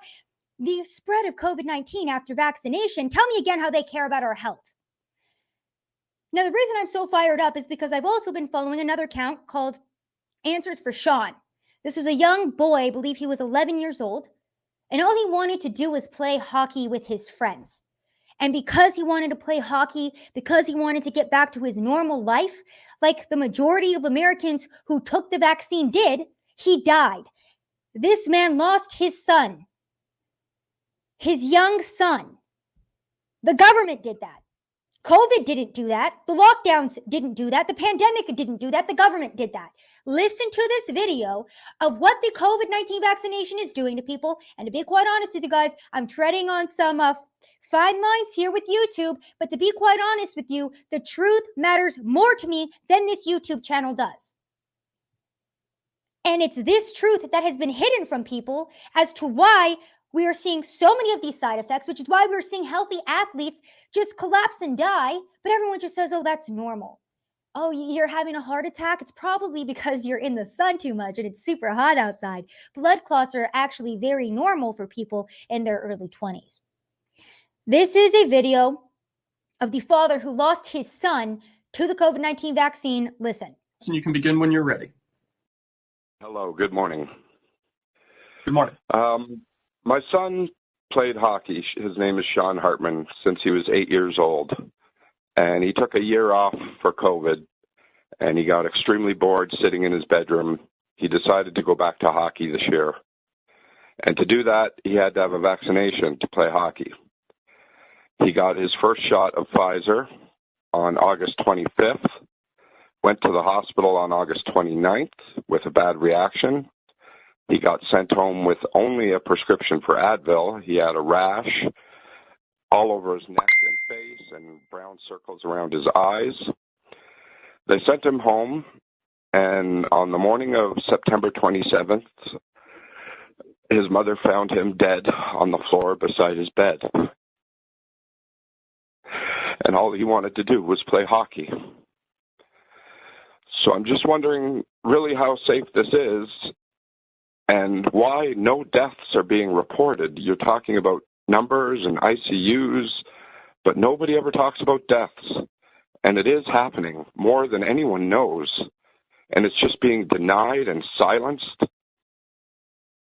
the spread of COVID-19 after vaccination, tell me again how they care about our health. Now, the reason I'm so fired up is because I've also been following another account called Answers for Sean. This was a young boy, I believe he was 11 years old, and all he wanted to do was play hockey with his friends. And because he wanted to play hockey, because he wanted to get back to his normal life, like the majority of Americans who took the vaccine did, he died. This man lost his son, his young son. The government did that. COVID didn't do that. The lockdowns didn't do that. The pandemic didn't do that. The government did that. Listen to this video of what the COVID-19 vaccination is doing to people. And to be quite honest with you guys, I'm treading on some fine lines here with YouTube. But to be quite honest with you, the truth matters more to me than this YouTube channel does. And it's this truth that has been hidden from people as to why we are seeing so many of these side effects, which is why we're seeing healthy athletes just collapse and die, but everyone just says, oh, that's normal. Oh, you're having a heart attack? It's probably because you're in the sun too much and it's super hot outside. Blood clots are actually very normal for people in their early 20s. This is a video of the father who lost his son to the COVID-19 vaccine. Listen. And you can begin when you're ready. Hello, good morning. Good morning. My son played hockey. His name is Sean Hartman since he was 8 years old. And he took a year off for COVID, and he got extremely bored sitting in his bedroom. He decided to go back to hockey this year. And to do that, he had to have a vaccination to play hockey. He got his first shot of Pfizer on August 25th, went to the hospital on August 29th with a bad reaction. He got sent home with only a prescription for Advil. He had a rash all over his neck and face and brown circles around his eyes. They sent him home, and on the morning of September 27th, his mother found him dead on the floor beside his bed. And all he wanted to do was play hockey. So I'm just wondering really how safe this is and why no deaths are being reported. You're talking about numbers and ICUs, but nobody ever talks about deaths. And it is happening more than anyone knows. And it's just being denied and silenced.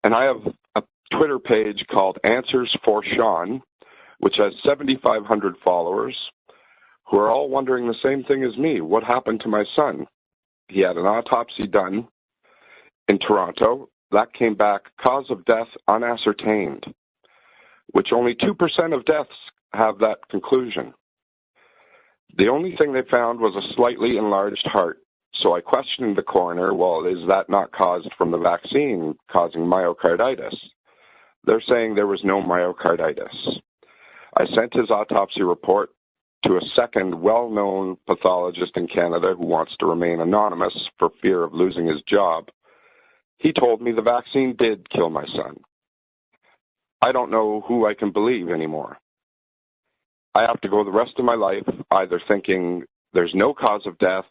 And I have a Twitter page called Answers for Sean, which has 7,500 followers who are all wondering the same thing as me. What happened to my son? He had an autopsy done in Toronto. That came back cause of death unascertained, which only 2% of deaths have that conclusion. The only thing they found was a slightly enlarged heart. So I questioned the coroner, well, is that not caused from the vaccine causing myocarditis? They're saying there was no myocarditis. I sent his autopsy report to a second well-known pathologist in Canada who wants to remain anonymous for fear of losing his job. He told me the vaccine did kill my son. I don't know who I can believe anymore. I have to go the rest of my life either thinking there's no cause of death.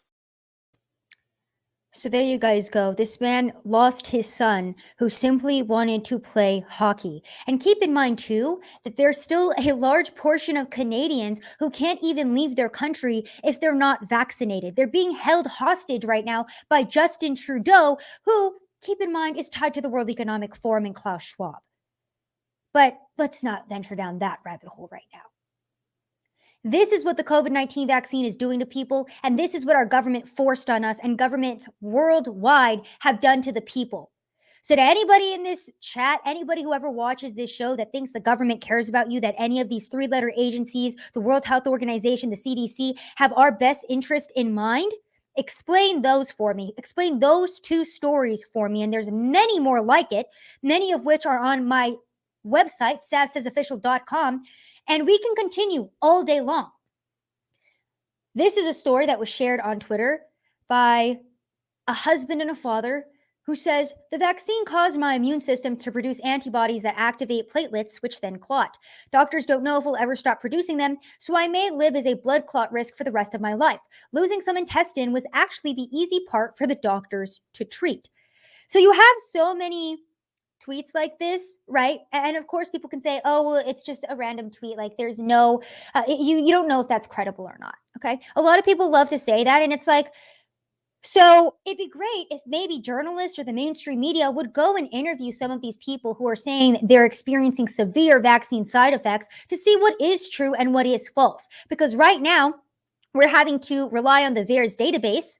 So there you guys go. This man lost his son who simply wanted to play hockey. And keep in mind, too, that there's still a large portion of Canadians who can't even leave their country if they're not vaccinated. They're being held hostage right now by Justin Trudeau, who, keep in mind, is tied to the World Economic Forum and Klaus Schwab. But let's not venture down that rabbit hole right now. This is what the COVID-19 vaccine is doing to people, and this is what our government forced on us and governments worldwide have done to the people. So to anybody in this chat, anybody who ever watches this show that thinks the government cares about you, that any of these three-letter agencies, the World Health Organization, the CDC, have our best interest in mind, explain those for me. Explain those two stories for me, and there's many more like it, many of which are on my website, savsaysofficial.com, and we can continue all day long. This is a story that was shared on Twitter by a husband and a father who says, the vaccine caused my immune system to produce antibodies that activate platelets, which then clot. Doctors don't know if we'll ever stop producing them, so I may live as a blood clot risk for the rest of my life. Losing some intestine was actually the easy part for the doctors to treat. So you have so many tweets like this, right? And of course, people can say, oh, well, it's just a random tweet. Like there's no, you don't know if that's credible or not, okay? A lot of people love to say that. And it's like, So it'd be great if maybe journalists or the mainstream media would go and interview some of these people who are saying they're experiencing severe vaccine side effects to see what is true and what is false. Because right now, we're having to rely on the VAERS database,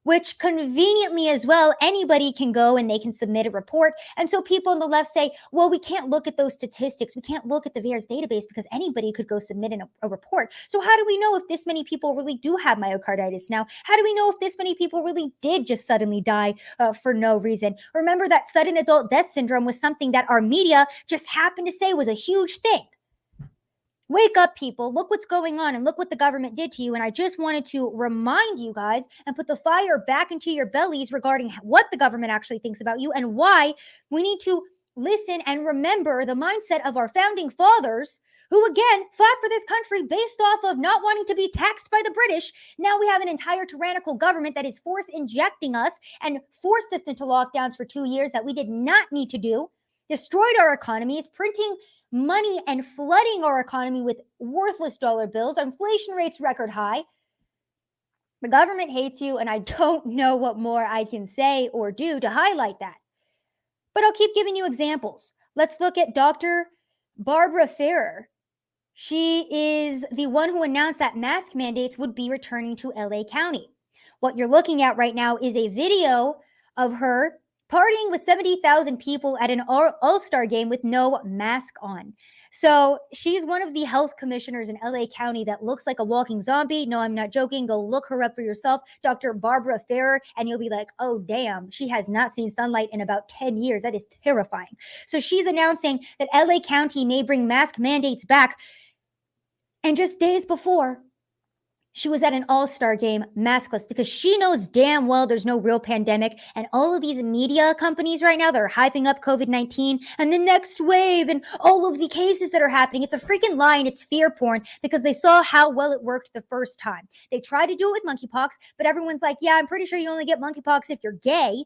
which conveniently as well, anybody can go and they can submit a report. And so people on the left say, well, we can't look at those statistics. We can't look at the VAERS database because anybody could go submit a report. So how do we know if this many people really do have myocarditis now? How do we know if this many people really did just suddenly die for no reason? Remember that sudden adult death syndrome was something that our media just happened to say was a huge thing. Wake up, people. Look what's going on and look what the government did to you. And I just wanted to remind you guys and put the fire back into your bellies regarding what the government actually thinks about you and why we need to listen and remember the mindset of our founding fathers who, again, fought for this country based off of not wanting to be taxed by the British. Now we have an entire tyrannical government that is force injecting us and forced us into lockdowns for 2 years that we did not need to do, destroyed our economies, printing money and flooding our economy with worthless dollar bills, inflation rates record high. The government hates you, and I don't know what more I can say or do to highlight that. But I'll keep giving you examples. Let's look at Dr. Barbara Ferrer. She is the one who announced that mask mandates would be returning to LA County. What you're looking at right now is a video of her partying with 70,000 people at an all-star game with no mask on. So she's one of the health commissioners in LA County that looks like a walking zombie. No, I'm not joking. Go look her up for yourself, Dr. Barbara Ferrer, and you'll be like, oh, damn, she has not seen sunlight in about 10 years. That is terrifying. So she's announcing that LA County may bring mask mandates back. And just days before, she was at an all-star game maskless because she knows damn well there's no real pandemic. And all of these media companies right now that are hyping up COVID-19 and the next wave and all of the cases that are happening, it's a freaking lie and it's fear porn because they saw how well it worked the first time. They tried to do it with monkeypox, but everyone's like, yeah, I'm pretty sure you only get monkeypox if you're gay.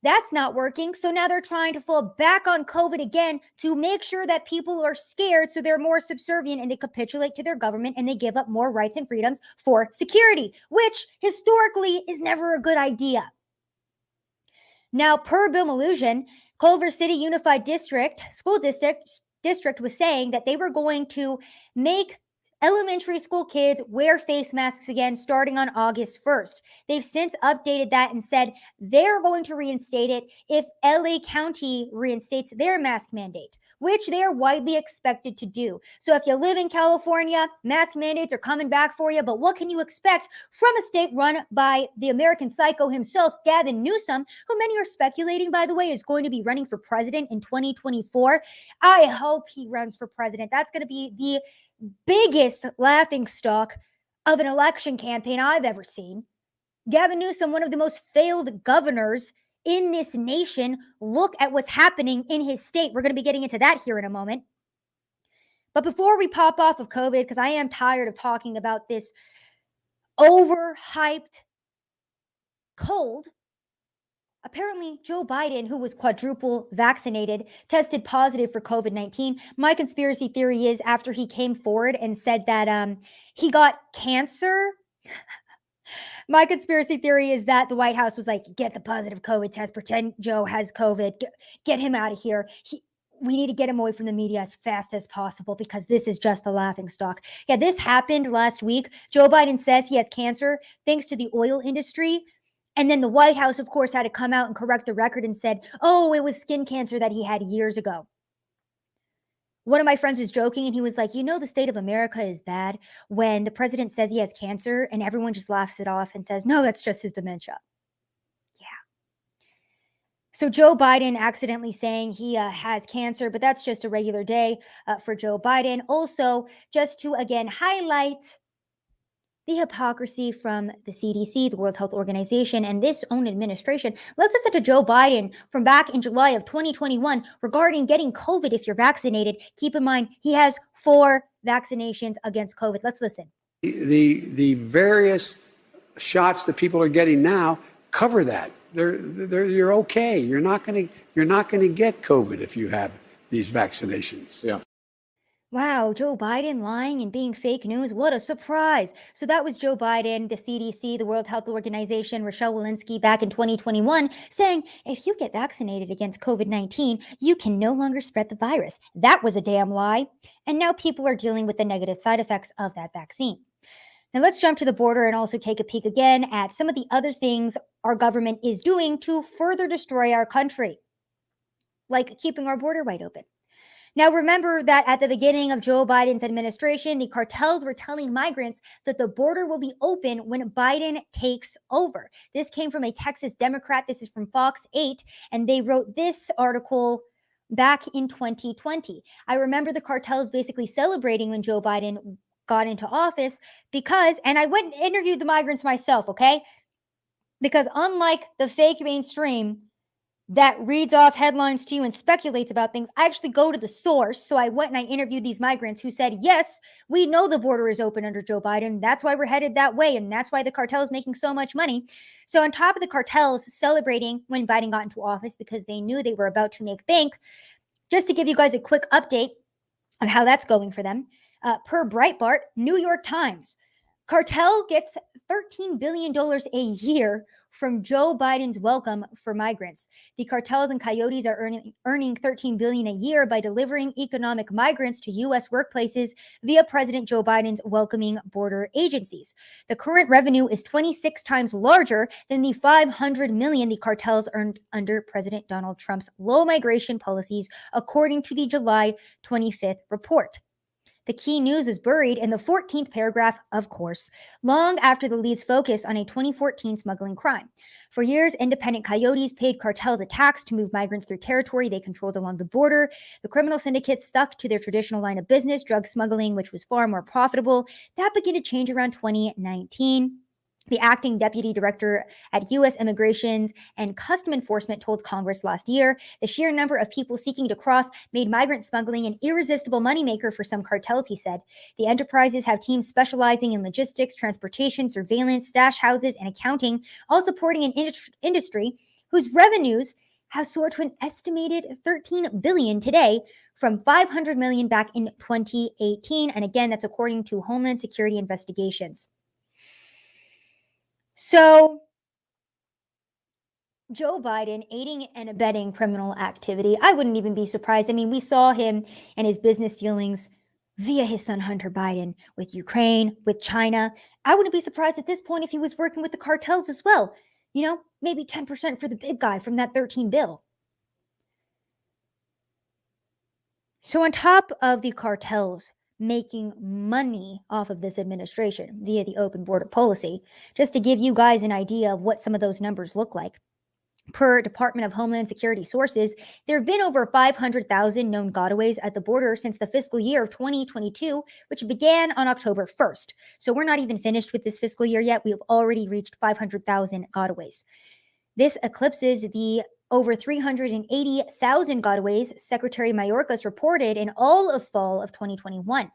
That's not working. So now they're trying to fall back on COVID again to make sure that people are scared so they're more subservient and they capitulate to their government and they give up more rights and freedoms for security, which historically is never a good idea. Now, per Bill Malhusian, Culver City Unified School District was saying that they were going to make elementary school kids wear face masks again starting on August 1st. They've since updated that and said they're going to reinstate it if LA County reinstates their mask mandate, which they are widely expected to do. So if you live in California, mask mandates are coming back for you, but what can you expect from a state run by the American psycho himself, Gavin Newsom, who many are speculating, by the way, is going to be running for president in 2024. I hope he runs for president. That's going to be the biggest laughingstock of an election campaign I've ever seen. Gavin Newsom, one of the most failed governors in this nation. Look at what's happening in his state. We're going to be getting into that here in a moment. But before we pop off of COVID, because I am tired of talking about this overhyped cold, apparently, Joe Biden, who was quadruple vaccinated, tested positive for COVID-19. My conspiracy theory is after he came forward and said that he got cancer. My conspiracy theory is that the White House was like, get the positive COVID test, pretend Joe has COVID, get him out of here. We need to get him away from the media as fast as possible because this is just a laughingstock. Yeah, this happened last week. Joe Biden says he has cancer thanks to the oil industry. And then the White House, of course, had to come out and correct the record and said, oh, it was skin cancer that he had years ago. One of my friends was joking and he was like, you know, the state of America is bad when the president says he has cancer and everyone just laughs it off and says, no, that's just his dementia. Yeah. So Joe Biden accidentally saying he has cancer, but that's just a regular day for Joe Biden. Also, just to, again, highlight the hypocrisy from the CDC, the World Health Organization, and this own administration. Let's listen to Joe Biden from back in July of 2021 regarding getting COVID if you're vaccinated. Keep in mind, he has 4 vaccinations against COVID. Let's listen. The various shots that people are getting now cover that. You're okay. You're not going to get COVID if you have these vaccinations. Yeah. Wow, Joe Biden lying and being fake news. What a surprise. So that was Joe Biden, the CDC, the World Health Organization, Rochelle Walensky back in 2021 saying, if you get vaccinated against COVID-19, you can no longer spread the virus. That was a damn lie. And now people are dealing with the negative side effects of that vaccine. Now let's jump to the border and also take a peek again at some of the other things our government is doing to further destroy our country, like keeping our border wide open. Now, remember that at the beginning of Joe Biden's administration, the cartels were telling migrants that the border will be open when Biden takes over. This came from a Texas Democrat. This is from Fox 8, and they wrote this article back in 2020. I remember the cartels basically celebrating when Joe Biden got into office because, and I went and interviewed the migrants myself, okay? Because unlike the fake mainstream that reads off headlines to you and speculates about things, I actually go to the source. So I went and I interviewed these migrants who said, yes, we know the border is open under Joe Biden. That's why we're headed that way. And that's why the cartel is making so much money. So on top of the cartels celebrating when Biden got into office because they knew they were about to make bank, just to give you guys a quick update on how that's going for them, per Breitbart, New York Times, cartel gets $13 billion a year from Joe Biden's welcome for migrants. The cartels and coyotes are earning $13 billion a year by delivering economic migrants to U.S. workplaces via President Joe Biden's welcoming border agencies. The current revenue is 26 times larger than the $500 million the cartels earned under President Donald Trump's low migration policies, according to the July 25th report. The key news is buried in the 14th paragraph, of course, long after the lead's focus on a 2014 smuggling crime. For years, independent coyotes paid cartels a tax to move migrants through territory they controlled along the border. The criminal syndicates stuck to their traditional line of business, drug smuggling, which was far more profitable. That began to change around 2019. The acting deputy director at U.S. Immigration and Custom Enforcement told Congress last year the sheer number of people seeking to cross made migrant smuggling an irresistible moneymaker for some cartels, he said. The enterprises have teams specializing in logistics, transportation, surveillance, stash houses, and accounting, all supporting an industry whose revenues have soared to an estimated $13 billion today from $500 million back in 2018. And again, that's according to Homeland Security investigations. So, Joe Biden aiding and abetting criminal activity. I wouldn't even be surprised. I mean, we saw him and his business dealings via his son Hunter Biden with Ukraine, with China. I wouldn't be surprised at this point if he was working with the cartels as well. You know, maybe 10% for the big guy from that 13 bill. So on top of the cartels making money off of this administration via the open border policy, just to give you guys an idea of what some of those numbers look like. Per Department of Homeland Security sources, there have been over 500,000 known gotaways at the border since the fiscal year of 2022, which began on October 1st. So we're not even finished with this fiscal year yet. We have already reached 500,000 gotaways. This eclipses the over 380,000 gotaways Secretary Mayorkas reported in all of fall of 2021.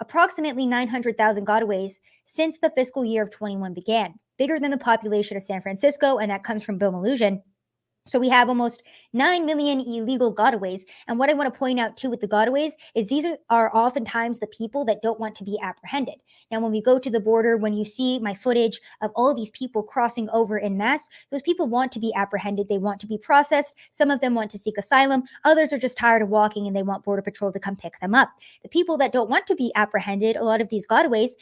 Approximately 900,000 gotaways since the fiscal year of 21 began, bigger than the population of San Francisco, and that comes from Bill Malhusian. So we have almost 9 million illegal gotaways. And what I want to point out too with the gotaways is these are oftentimes the people that don't want to be apprehended. Now, when we go to the border, when you see my footage of all these people crossing over en masse, those people want to be apprehended. They want to be processed. Some of them want to seek asylum. Others are just tired of walking and they want Border Patrol to come pick them up. The people that don't want to be apprehended, a lot of these gotaways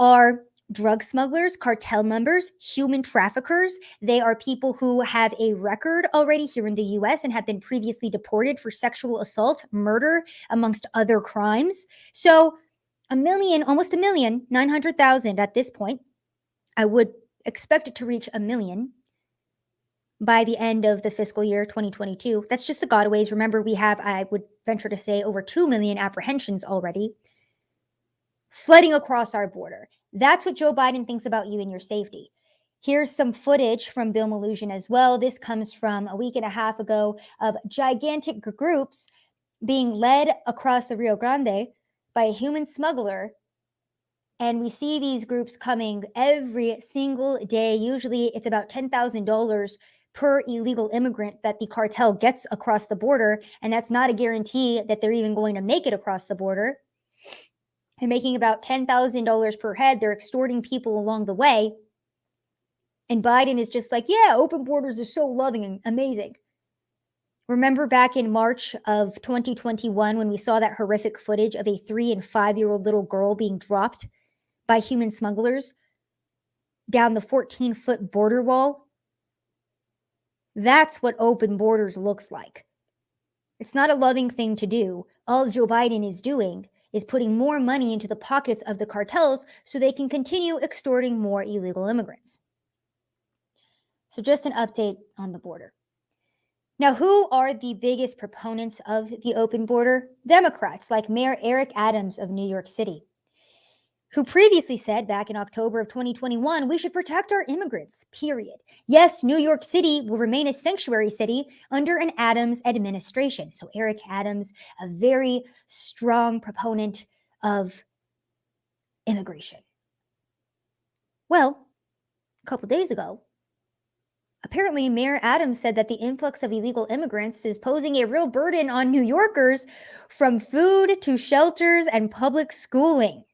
are drug smugglers, cartel members, human traffickers. They are people who have a record already here in the U.S. and have been previously deported for sexual assault, murder, amongst other crimes. So almost 900,000 at this point. I would expect it to reach 1 million by the end of the fiscal year 2022. That's just the gotaways. Remember, we have, I would venture to say, over 2 million apprehensions already flooding across our border. That's what Joe Biden thinks about you and your safety. Here's some footage from Bill Malhusian as well. This comes from a week and a half ago of gigantic groups being led across the Rio Grande by a human smuggler. And we see these groups coming every single day. Usually it's about $10,000 per illegal immigrant that the cartel gets across the border. And that's not a guarantee that they're even going to make it across the border. They're making about $10,000 per head. They're extorting people along the way. And Biden is just like, yeah, open borders are so loving and amazing. Remember back in March of 2021 when we saw that horrific footage of a 3 and 5-year-old little girl being dropped by human smugglers down the 14-foot border wall? That's what open borders looks like. It's not a loving thing to do. All Joe Biden is doing is putting more money into the pockets of the cartels so they can continue extorting more illegal immigrants. So just an update on the border. Now, who are the biggest proponents of the open border? Democrats like Mayor Eric Adams of New York City, who previously said back in October of 2021, we should protect our immigrants, period. Yes, New York City will remain a sanctuary city under an Adams administration. So Eric Adams, a very strong proponent of immigration. Well, a couple days ago, apparently, Mayor Adams said that the influx of illegal immigrants is posing a real burden on New Yorkers, from food to shelters and public schooling.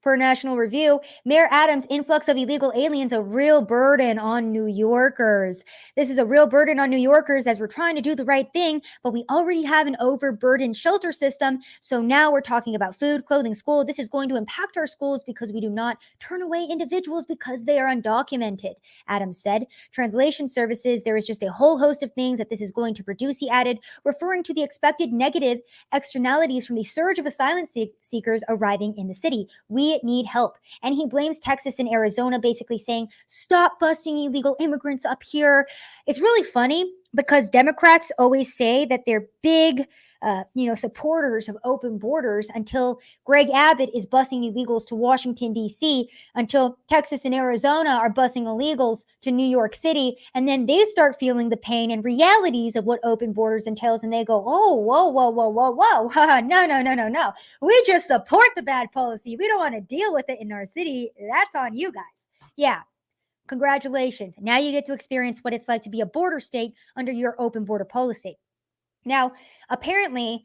Per National Review, Mayor Adams' influx of illegal aliens a real burden on New Yorkers. This is a real burden on New Yorkers as we're trying to do the right thing, but we already have an overburdened shelter system. So now we're talking about food, clothing, school. This is going to impact our schools because we do not turn away individuals because they are undocumented, Adams said. Translation services, there is just a whole host of things that this is going to produce, he added, referring to the expected negative externalities from the surge of asylum seekers arriving in the city. We need help. And he blames Texas and Arizona, basically saying, stop busing illegal immigrants up here. It's really funny because Democrats always say that they're big, supporters of open borders until Greg Abbott is busing illegals to Washington, D.C., until Texas and Arizona are busing illegals to New York City. And then they start feeling the pain and realities of what open borders entails. And they go, oh, whoa. No. We just support the bad policy. We don't want to deal with it in our city. That's on you guys. Yeah. Congratulations. Now you get to experience what it's like to be a border state under your open border policy. Now, apparently,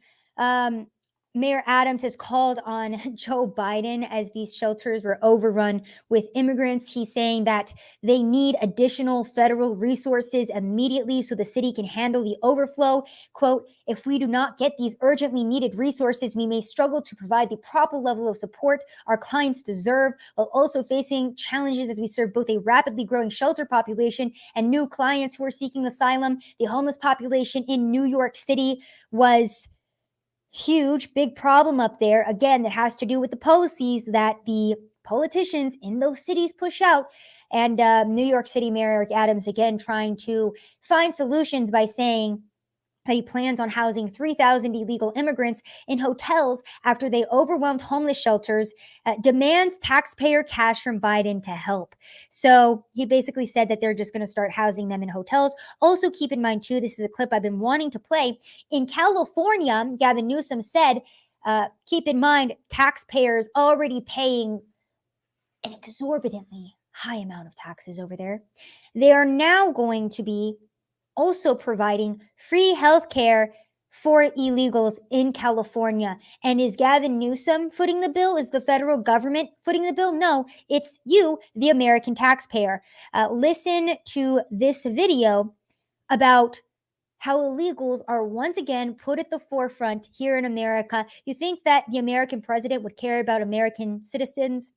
Mayor Adams has called on Joe Biden as these shelters were overrun with immigrants. He's saying that they need additional federal resources immediately so the city can handle the overflow. Quote, if we do not get these urgently needed resources, we may struggle to provide the proper level of support our clients deserve, while also facing challenges as we serve both a rapidly growing shelter population and new clients who are seeking asylum. The homeless population in New York City was huge, big problem up there. Again, that has to do with the policies that the politicians in those cities push out. And New York City Mayor Eric Adams, again, trying to find solutions by saying that he plans on housing 3,000 illegal immigrants in hotels after they overwhelmed homeless shelters, demands taxpayer cash from Biden to help. So he basically said that they're just going to start housing them in hotels. Also keep in mind, too, this is a clip I've been wanting to play. In California, Gavin Newsom said, keep in mind, taxpayers already paying an exorbitantly high amount of taxes over there. They are now going to be also providing free health care for illegals in California. And is Gavin Newsom footing the bill? Is the federal government footing the bill? No, it's you, the American taxpayer. Listen to this video about how illegals are once again put at the forefront here in America. You think that the American president would care about American citizens,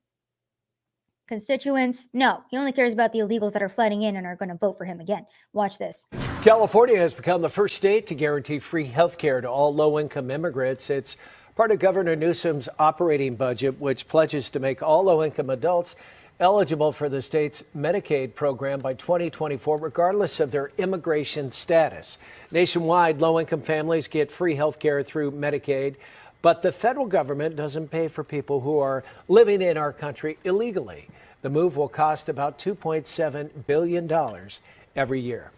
constituents? No, he only cares about the illegals that are flooding in and are going to vote for him again. Watch this. California has become the first state to guarantee free health care to all low-income immigrants. It's part of Governor Newsom's operating budget, which pledges to make all low-income adults eligible for the state's Medicaid program by 2024, regardless of their immigration status. Nationwide, low-income families get free health care through Medicaid, but the federal government doesn't pay for people who are living in our country illegally. The move will cost about $2.7 billion every year.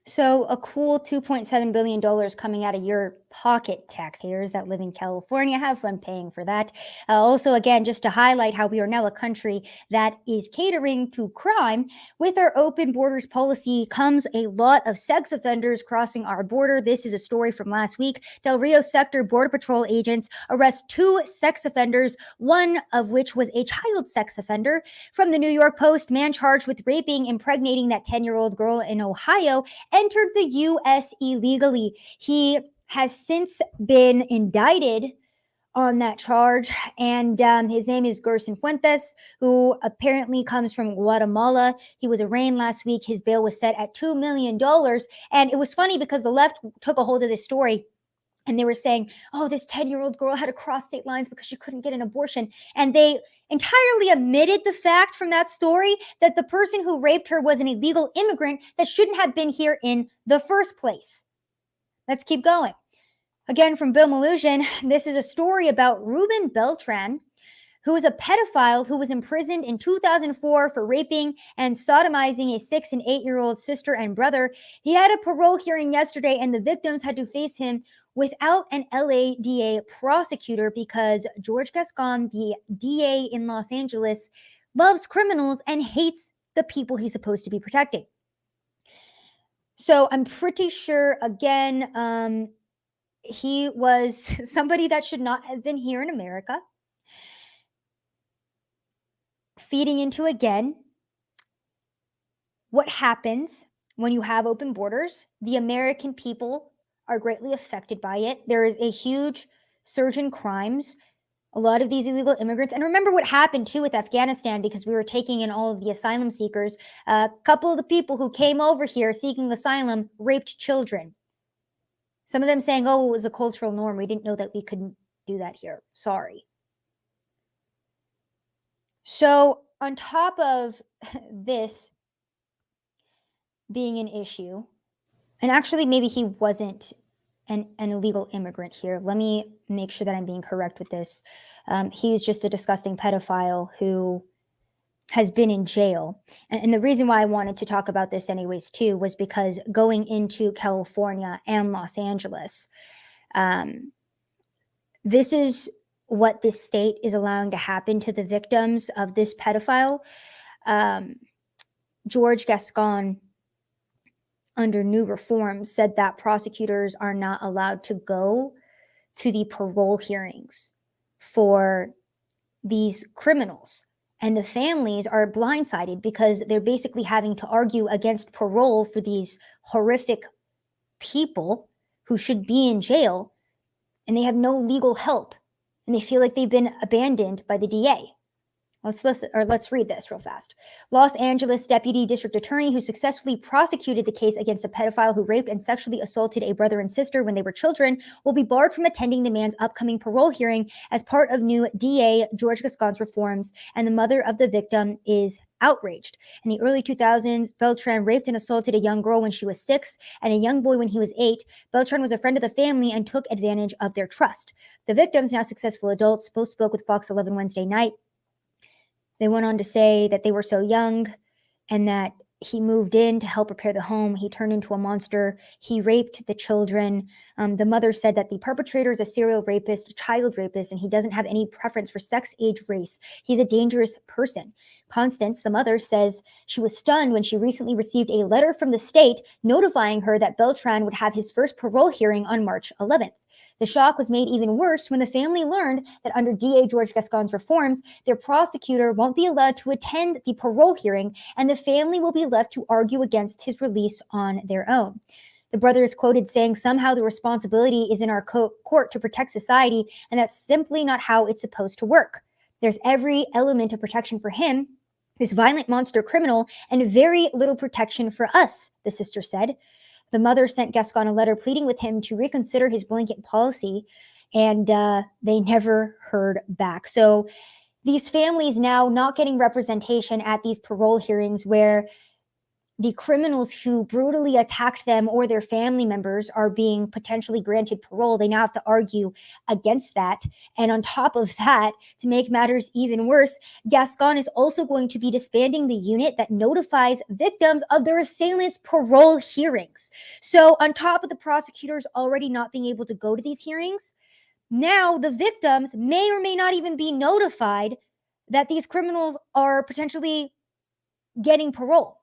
So a cool $2.7 billion coming out of your pocket. Taxpayers that live in California have fun paying for that. Also, again, just to highlight how we are now a country that is catering to crime, with our open borders policy comes a lot of sex offenders crossing our border. This is a story from last week. Del Rio Sector Border Patrol agents arrest 2 sex offenders, one of which was a child sex offender. From the New York Post, man charged with raping, impregnating that 10-year-old girl in Ohio entered the U.S. illegally. He has since been indicted on that charge, and his name is Gerson Fuentes, who apparently comes from Guatemala. He was arraigned last week. His bail was set at $2 million, and it was funny because the left took a hold of this story, and they were saying, oh, this 10-year-old girl had to cross state lines because she couldn't get an abortion. And they entirely omitted the fact from that story that the person who raped her was an illegal immigrant that shouldn't have been here in the first place. Let's keep going. Again, from Bill Malusian, this is a story about Ruben Beltran, who is a pedophile who was imprisoned in 2004 for raping and sodomizing a 6 and 8-year-old sister and brother. He had a parole hearing yesterday, and the victims had to face him without an LADA prosecutor because George Gascon, the DA in Los Angeles, loves criminals and hates the people he's supposed to be protecting. So I'm pretty sure, again, he was somebody that should not have been here in America. Feeding into, again, what happens when you have open borders. The American people are greatly affected by it. There is a huge surge in crimes. A lot of these illegal immigrants, and remember what happened too with Afghanistan, because we were taking in all of the asylum seekers. A couple of the people who came over here seeking asylum raped children. Some of them saying, oh, it was a cultural norm. We didn't know that we couldn't do that here. Sorry. So on top of this being an issue, and actually maybe he wasn't an illegal immigrant here. Let me make sure that I'm being correct with this. He's just a disgusting pedophile who has been in jail. And the reason why I wanted to talk about this anyways too was because going into California and Los Angeles, this is what this state is allowing to happen to the victims of this pedophile. George Gascon, under new reforms, said that prosecutors are not allowed to go to the parole hearings for these criminals. And the families are blindsided because they're basically having to argue against parole for these horrific people who should be in jail, and they have no legal help, and they feel like they've been abandoned by the DA. Let's read this real fast. Los Angeles Deputy District Attorney who successfully prosecuted the case against a pedophile who raped and sexually assaulted a brother and sister when they were children will be barred from attending the man's upcoming parole hearing as part of new DA George Gascon's reforms, and the mother of the victim is outraged. In the early 2000s, Beltran raped and assaulted a young girl when she was 6 and a young boy when he was 8. Beltran was a friend of the family and took advantage of their trust. The victims, now successful adults, both spoke with Fox 11 Wednesday night. They went on to say that they were so young and that he moved in to help repair the home. He turned into a monster. He raped the children. The mother said that the perpetrator is a serial rapist, a child rapist, and he doesn't have any preference for sex, age, race. He's a dangerous person. Constance, the mother, says she was stunned when she recently received a letter from the state notifying her that Beltran would have his first parole hearing on March 11th. The shock was made even worse when the family learned that under DA George Gascon's reforms, their prosecutor won't be allowed to attend the parole hearing, and the family will be left to argue against his release on their own. The brother is quoted saying, somehow the responsibility is in our court to protect society, and that's simply not how it's supposed to work. There's every element of protection for him, this violent monster criminal, and very little protection for us, the sister said. The mother sent Gascon a letter pleading with him to reconsider his blanket policy, and they never heard back. So these families now not getting representation at these parole hearings where the criminals who brutally attacked them or their family members are being potentially granted parole. They now have to argue against that. And on top of that, to make matters even worse, Gascon is also going to be disbanding the unit that notifies victims of their assailants' parole hearings. So on top of the prosecutors already not being able to go to these hearings, now the victims may or may not even be notified that these criminals are potentially getting parole.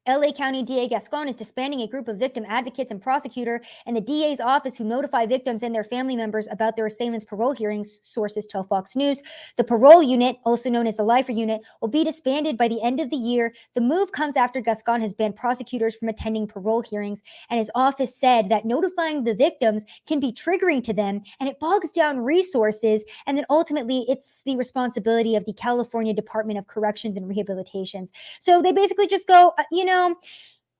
LA County DA Gascon is disbanding a group of victim advocates and prosecutor and the DA's office who notify victims and their family members about their assailants' parole hearings, sources tell Fox News. The parole unit, also known as the Lifer Unit, will be disbanded by the end of the year. The move comes after Gascon has banned prosecutors from attending parole hearings, and his office said that notifying the victims can be triggering to them, and it bogs down resources, and then ultimately it's the responsibility of the California Department of Corrections and Rehabilitations. So they basically just go,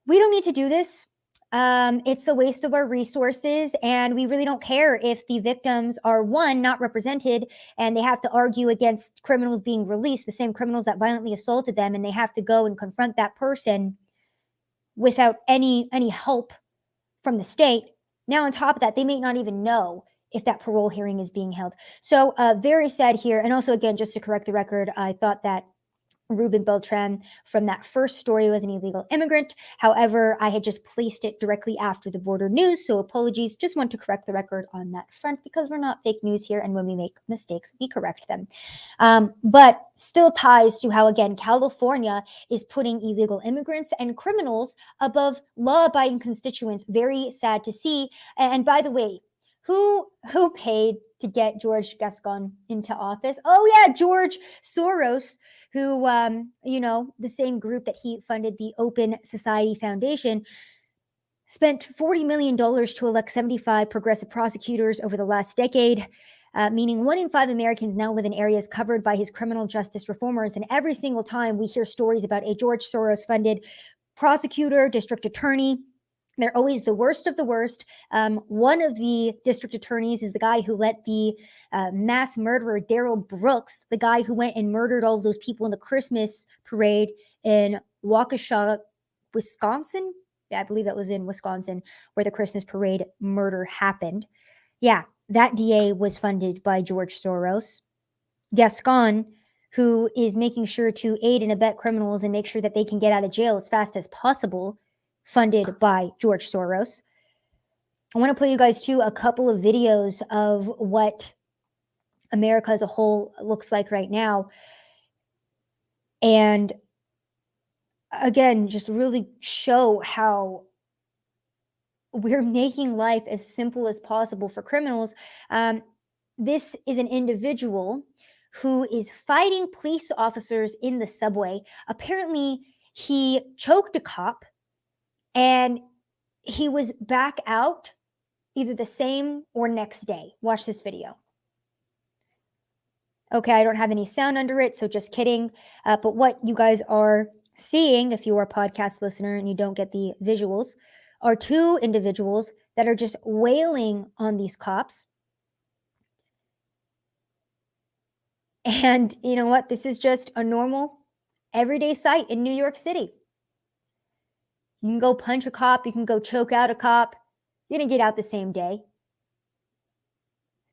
we don't need to do this. It's a waste of our resources, and we really don't care if the victims are, one, not represented, and they have to argue against criminals being released, the same criminals that violently assaulted them, and they have to go and confront that person without any help from the state. Now, on top of that, they may not even know if that parole hearing is being held. So very sad here. And also, again, just to correct the record, I thought that Ruben Beltran from that first story was an illegal immigrant. However, I had just placed it directly after the border news, so apologies. Just want to correct the record on that front because we're not fake news here, and when we make mistakes, we correct them. But still ties to how, again, California is putting illegal immigrants and criminals above law-abiding constituents. Very sad to see. And by the way, who paid to get George Gascon into office? Oh yeah, George Soros, who, the same group that he funded, the Open Society Foundation, spent $40 million to elect 75 progressive prosecutors over the last decade, meaning 1 in 5 Americans now live in areas covered by his criminal justice reformers. And every single time we hear stories about a George Soros-funded prosecutor, district attorney, they're always the worst of the worst. One of the district attorneys is the guy who let the mass murderer Darrell Brooks, the guy who went and murdered all of those people in the Christmas parade in Waukesha, Wisconsin. Yeah, I believe that was in Wisconsin, where the Christmas parade murder happened. Yeah, that DA was funded by George Soros. Gascon, who is making sure to aid and abet criminals and make sure that they can get out of jail as fast as possible, funded by George Soros. I want to play you guys too a couple of videos of what America as a whole looks like right now. And again, just really show how we're making life as simple as possible for criminals. This is an individual who is fighting police officers in the subway. Apparently, he choked a cop, and he was back out either the same or next day. Watch this video. Okay, I don't have any sound under it, so just kidding. But what you guys are seeing, if you are a podcast listener and you don't get the visuals, are 2 individuals that are just wailing on these cops. And you know what? This is just a normal, everyday sight in New York City. You can go punch a cop. You can go choke out a cop. You're going to get out the same day.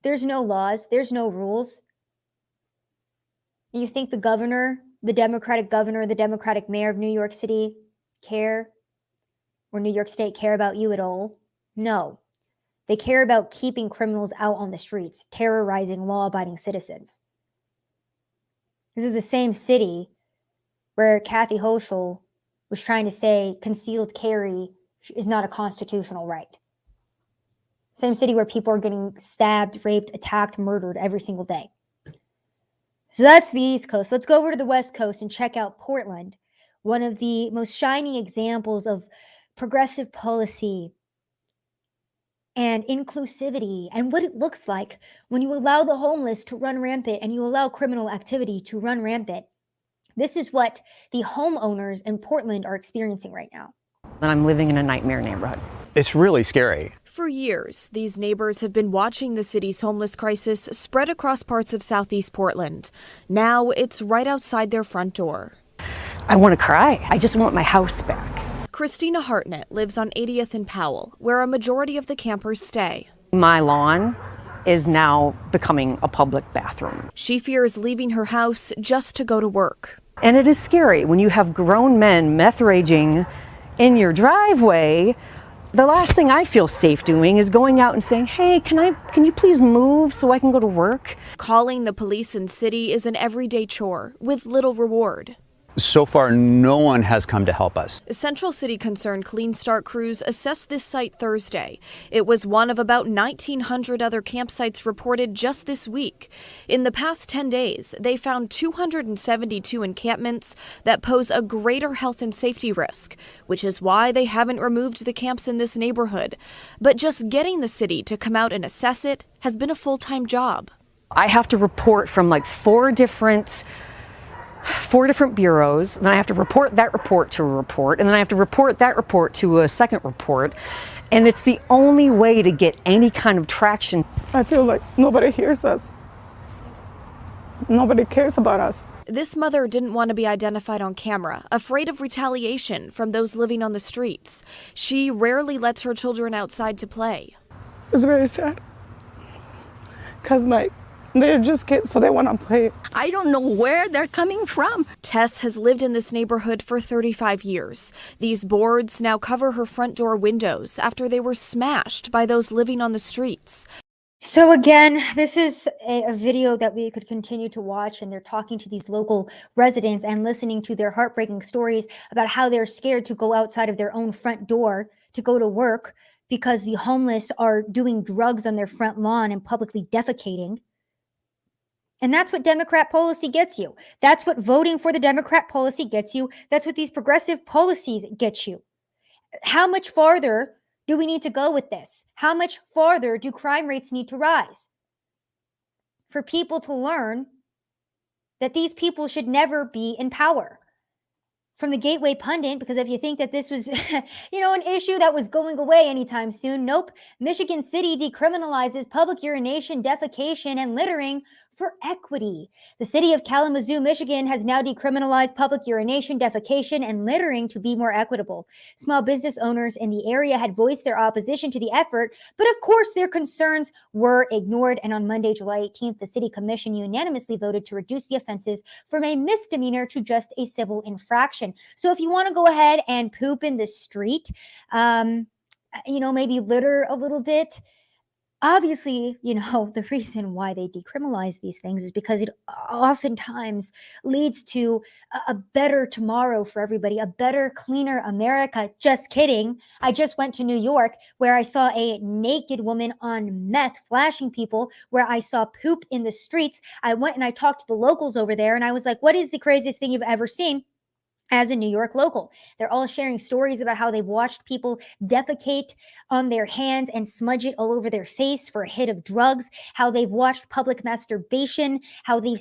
There's no laws. There's no rules. You think the governor, the Democratic governor, the Democratic mayor of New York City care, or New York State care about you at all? No. They care about keeping criminals out on the streets, terrorizing law-abiding citizens. This is the same city where Kathy Hochul was trying to say concealed carry is not a constitutional right. Same city where people are getting stabbed, raped, attacked, murdered every single day. So that's the East Coast. Let's go over to the West Coast and check out Portland, one of the most shining examples of progressive policy and inclusivity and what it looks like when you allow the homeless to run rampant and you allow criminal activity to run rampant. This is what the homeowners in Portland are experiencing right now. And I'm living in a nightmare neighborhood. It's really scary. For years, these neighbors have been watching the city's homeless crisis spread across parts of Southeast Portland. Now it's right outside their front door. I want to cry. I just want my house back. Christina Hartnett lives on 80th and Powell, where a majority of the campers stay. My lawn is now becoming a public bathroom. She fears leaving her house just to go to work. And it is scary when you have grown men meth raging in your driveway. The last thing I feel safe doing is going out and saying, hey, can you please move so I can go to work? Calling the police in city is an everyday chore with little reward. So far, no one has come to help us. Central City Concern Clean Start crews assessed this site Thursday. It was one of about 1,900 other campsites reported just this week. In the past 10 days, they found 272 encampments that pose a greater health and safety risk, which is why they haven't removed the camps in this neighborhood. But just getting the city to come out and assess it has been a full-time job. I have to report from like four different bureaus, and then I have to report that report to a report, and then I have to report that report to a second report, and it's the only way to get any kind of traction. I feel like nobody hears us. Nobody cares about us. This mother didn't want to be identified on camera, afraid of retaliation from those living on the streets. She rarely lets her children outside to play. It's very sad, because they're just kids, so they want to play. I don't know where they're coming from. Tess has lived in this neighborhood for 35 years. These boards now cover her front door windows after they were smashed by those living on the streets. So again, this is a video that we could continue to watch, and they're talking to these local residents and listening to their heartbreaking stories about how they're scared to go outside of their own front door to go to work because the homeless are doing drugs on their front lawn and publicly defecating. And that's what Democrat policy gets you. That's what voting for the Democrat policy gets you. That's what these progressive policies get you. How much farther do we need to go with this? How much farther do crime rates need to rise for people to learn that these people should never be in power? From the Gateway Pundit, because if you think that this was, an issue that was going away anytime soon, nope. Michigan City decriminalizes public urination, defecation, and littering for equity. The city of Kalamazoo, Michigan has now decriminalized public urination, defecation, and littering to be more equitable. Small business owners in the area had voiced their opposition to the effort, but of course their concerns were ignored. And on Monday, July 18th, the city commission unanimously voted to reduce the offenses from a misdemeanor to just a civil infraction. So if you want to go ahead and poop in the street, maybe litter a little bit, obviously, the reason why they decriminalize these things is because it oftentimes leads to a better tomorrow for everybody, a better, cleaner America. Just kidding. I just went to New York where I saw a naked woman on meth flashing people, where I saw poop in the streets. I went and I talked to the locals over there, and I was like, what is the craziest thing you've ever seen? As a New York local, they're all sharing stories about how they've watched people defecate on their hands and smudge it all over their face for a hit of drugs, how they've watched public masturbation, how they've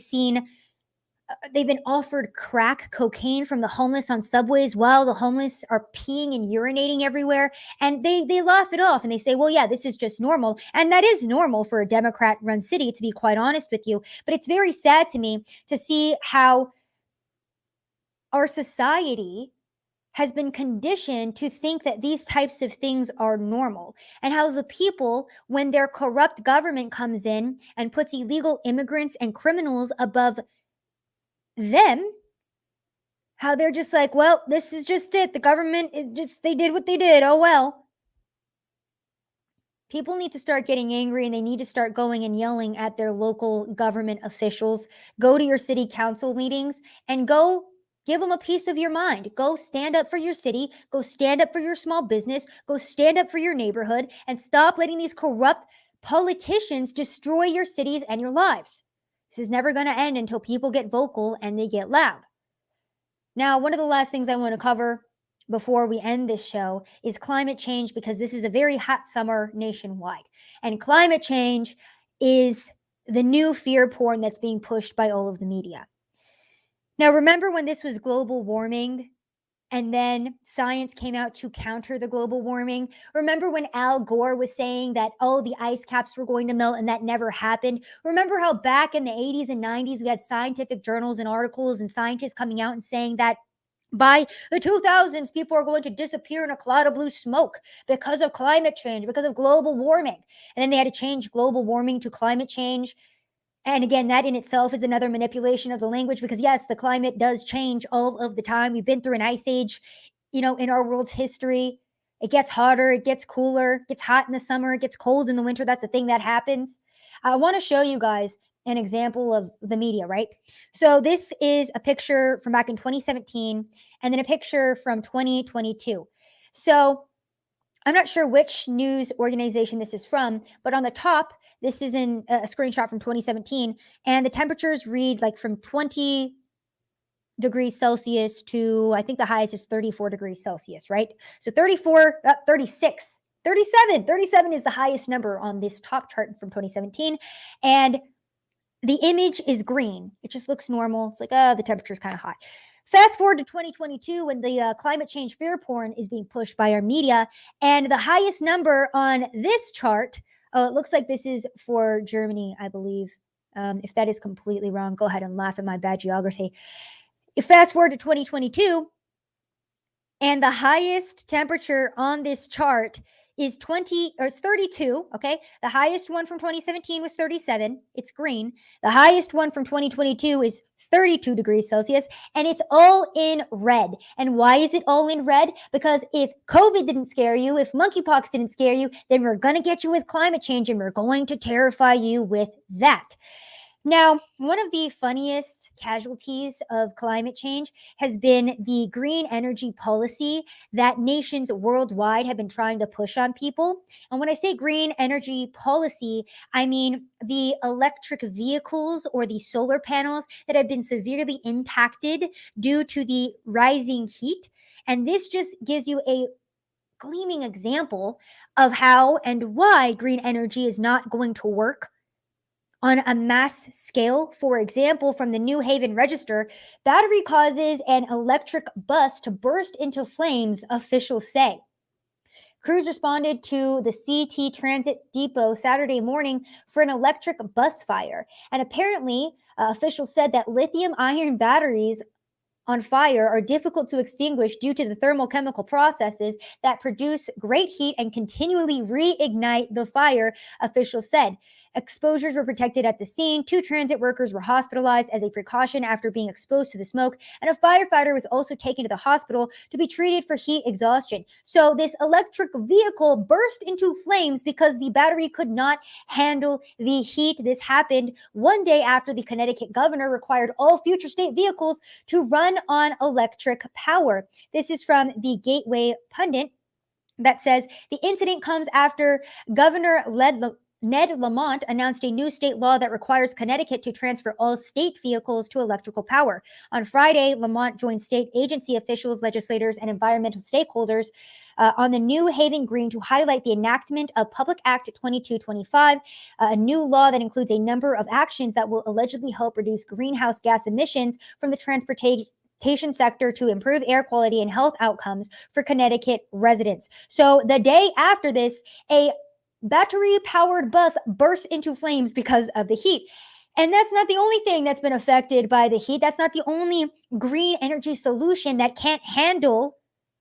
been offered crack cocaine from the homeless on subways while the homeless are peeing and urinating everywhere. And they laugh it off and they say, well, yeah, this is just normal. And that is normal for a Democrat-run city, to be quite honest with you. But it's very sad to me to see how our society has been conditioned to think that these types of things are normal, and how the people, when their corrupt government comes in and puts illegal immigrants and criminals above them, how they're just like, well, this is just it. The government is just, they did what they did. Oh, well. People need to start getting angry, and they need to start going and yelling at their local government officials. Go to your city council meetings and go give them a piece of your mind. Go stand up for your city. Go stand up for your small business. Go stand up for your neighborhood, and stop letting these corrupt politicians destroy your cities and your lives. This is never going to end until people get vocal and they get loud. Now, one of the last things I want to cover before we end this show is climate change, because this is a very hot summer nationwide. And climate change is the new fear porn that's being pushed by all of the media. Now, remember when this was global warming and then science came out to counter the global warming? Remember when Al Gore was saying that, oh, the ice caps were going to melt, and that never happened? Remember how back in the 80s and 90s we had scientific journals and articles and scientists coming out and saying that By the 2000s, people are going to disappear in a cloud of blue smoke because of climate change, because of global warming. And then they had to change global warming to climate change. And again, that in itself is another manipulation of the language because, yes, the climate does change all of the time. We've been through an ice age, in our world's history. It gets hotter, it gets cooler, it gets hot in the summer, it gets cold in the winter. That's a thing that happens. I want to show you guys an example of the media, right? So this is a picture from back in 2017 and then a picture from 2022. So I'm not sure which news organization this is from, but on the top, this is in a screenshot from 2017, and the temperatures read like from 20 degrees Celsius to, I think the highest is 34 degrees Celsius, right? So 36, 37 is the highest number on this top chart from 2017. And the image is green. It just looks normal. It's like, the temperature is kind of hot. Fast forward to 2022 when the climate change fear porn is being pushed by our media. And the highest number on this chart, it looks like this is for Germany, I believe. If that is completely wrong, go ahead and laugh at my bad geography. Fast forward to 2022, and the highest temperature on this chart is 32, okay? The highest one from 2017 was 37. It's green. The highest one from 2022 is 32 degrees Celsius, and it's all in red. And why is it all in red? Because if COVID didn't scare you, if monkeypox didn't scare you, then we're going to get you with climate change, and we're going to terrify you with that. Now, one of the funniest casualties of climate change has been the green energy policy that nations worldwide have been trying to push on people. And when I say green energy policy, I mean the electric vehicles or the solar panels that have been severely impacted due to the rising heat. And this just gives you a gleaming example of how and why green energy is not going to work on a mass scale. For example, from the New Haven Register, battery causes an electric bus to burst into flames, officials say. Crews responded to the CT Transit Depot Saturday morning for an electric bus fire. And apparently, officials said that lithium-ion batteries on fire are difficult to extinguish due to the thermochemical processes that produce great heat and continually reignite the fire, officials said. Exposures were protected at the scene. 2 transit workers were hospitalized as a precaution after being exposed to the smoke, and a firefighter was also taken to the hospital to be treated for heat exhaustion. So this electric vehicle burst into flames because the battery could not handle the heat. This happened one day after the Connecticut governor required all future state vehicles to run on electric power. This is from the Gateway Pundit that says the incident comes after Governor Ned Lamont announced a new state law that requires Connecticut to transfer all state vehicles to electrical power. On Friday, Lamont joined state agency officials, legislators, and environmental stakeholders on the New Haven Green to highlight the enactment of Public Act 2225, a new law that includes a number of actions that will allegedly help reduce greenhouse gas emissions from the transportation sector to improve air quality and health outcomes for Connecticut residents. So the day after this, a battery-powered bus burst into flames because of the heat. And that's not the only thing that's been affected by the heat. That's not the only green energy solution that can't handle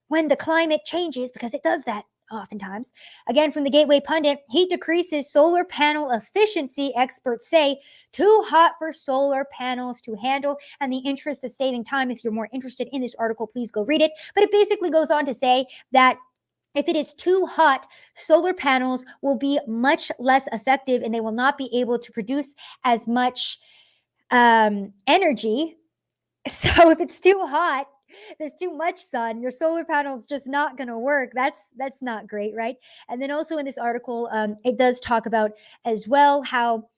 when the climate changes, because it does that oftentimes. Again, from the Gateway Pundit, heat decreases solar panel efficiency, experts say. Too hot for solar panels to handle. And the interest of saving time, if you're more interested in this article, please go read it. But it basically goes on to say that if it is too hot, solar panels will be much less effective and they will not be able to produce as much energy. So if it's too hot, there's too much sun, your solar panel's just not going to work. That's not great, right? And then also in this article, it does talk about as well how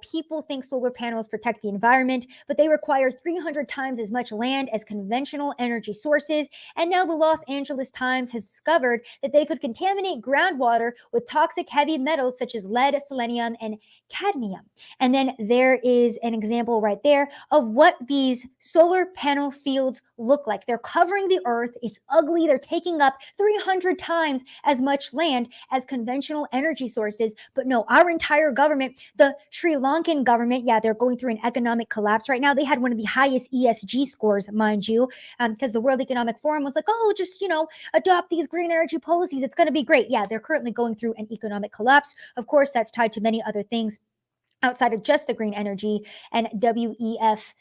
people think solar panels protect the environment, but they require 300 times as much land as conventional energy sources. And now the Los Angeles Times has discovered that they could contaminate groundwater with toxic heavy metals such as lead, selenium, and cadmium. And then there is an example right there of what these solar panel fields look like. They're covering the earth. It's ugly. They're taking up 300 times as much land as conventional energy sources. But no, our entire government, the Sri Lankan government, yeah, they're going through an economic collapse right now. They had one of the highest ESG scores, mind you, because the World Economic Forum was like, oh, just, adopt these green energy policies. It's going to be great. Yeah, they're currently going through an economic collapse. Of course, that's tied to many other things outside of just the green energy and WEF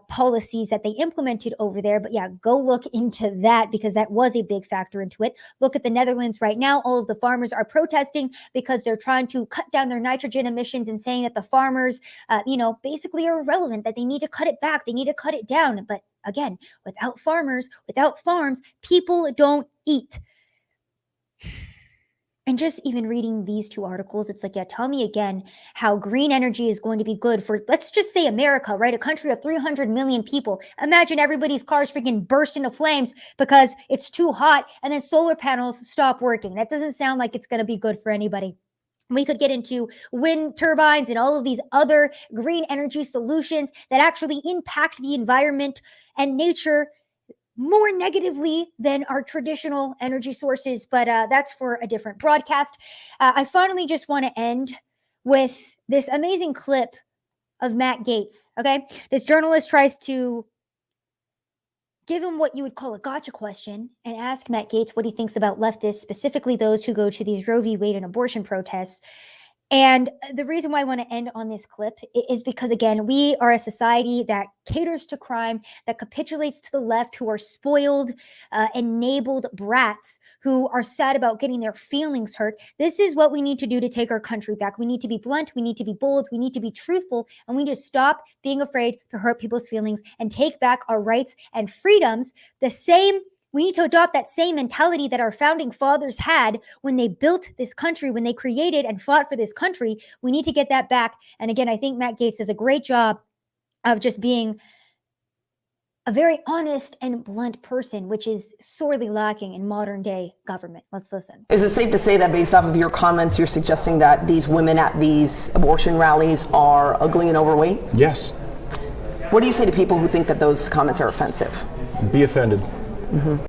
policies that they implemented over there. But yeah, go look into that because that was a big factor into it. Look at the Netherlands right now. All of the farmers are protesting because they're trying to cut down their nitrogen emissions and saying that the farmers, basically are irrelevant, that they need to cut it back. They need to cut it down. But again, without farmers, without farms, people don't eat. And just even reading these two articles, it's like, yeah, tell me again how green energy is going to be good for, let's just say America, right? A country of 300 million people. Imagine everybody's cars freaking burst into flames because it's too hot and then solar panels stop working. That doesn't sound like it's going to be good for anybody. We could get into wind turbines and all of these other green energy solutions that actually impact the environment and nature more negatively than our traditional energy sources, but that's for a different broadcast. I finally just want to end with this amazing clip of Matt Gaetz, okay? This journalist tries to give him what you would call a gotcha question and ask Matt Gaetz what he thinks about leftists, specifically those who go to these Roe v. Wade and abortion protests. And the reason why I want to end on this clip is because, again, we are a society that caters to crime, that capitulates to the left, who are spoiled, enabled brats, who are sad about getting their feelings hurt. This is what we need to do to take our country back. We need to be blunt. We need to be bold. We need to be truthful. And we need to stop being afraid to hurt people's feelings and take back our rights and freedoms. We need to adopt that same mentality that our founding fathers had when they built this country, when they created and fought for this country. We need to get that back. And again, I think Matt Gaetz does a great job of just being a very honest and blunt person, which is sorely lacking in modern day government. Let's listen. Is it safe to say that based off of your comments, you're suggesting that these women at these abortion rallies are ugly and overweight? Yes. What do you say to people who think that those comments are offensive? Be offended. Mm-hmm.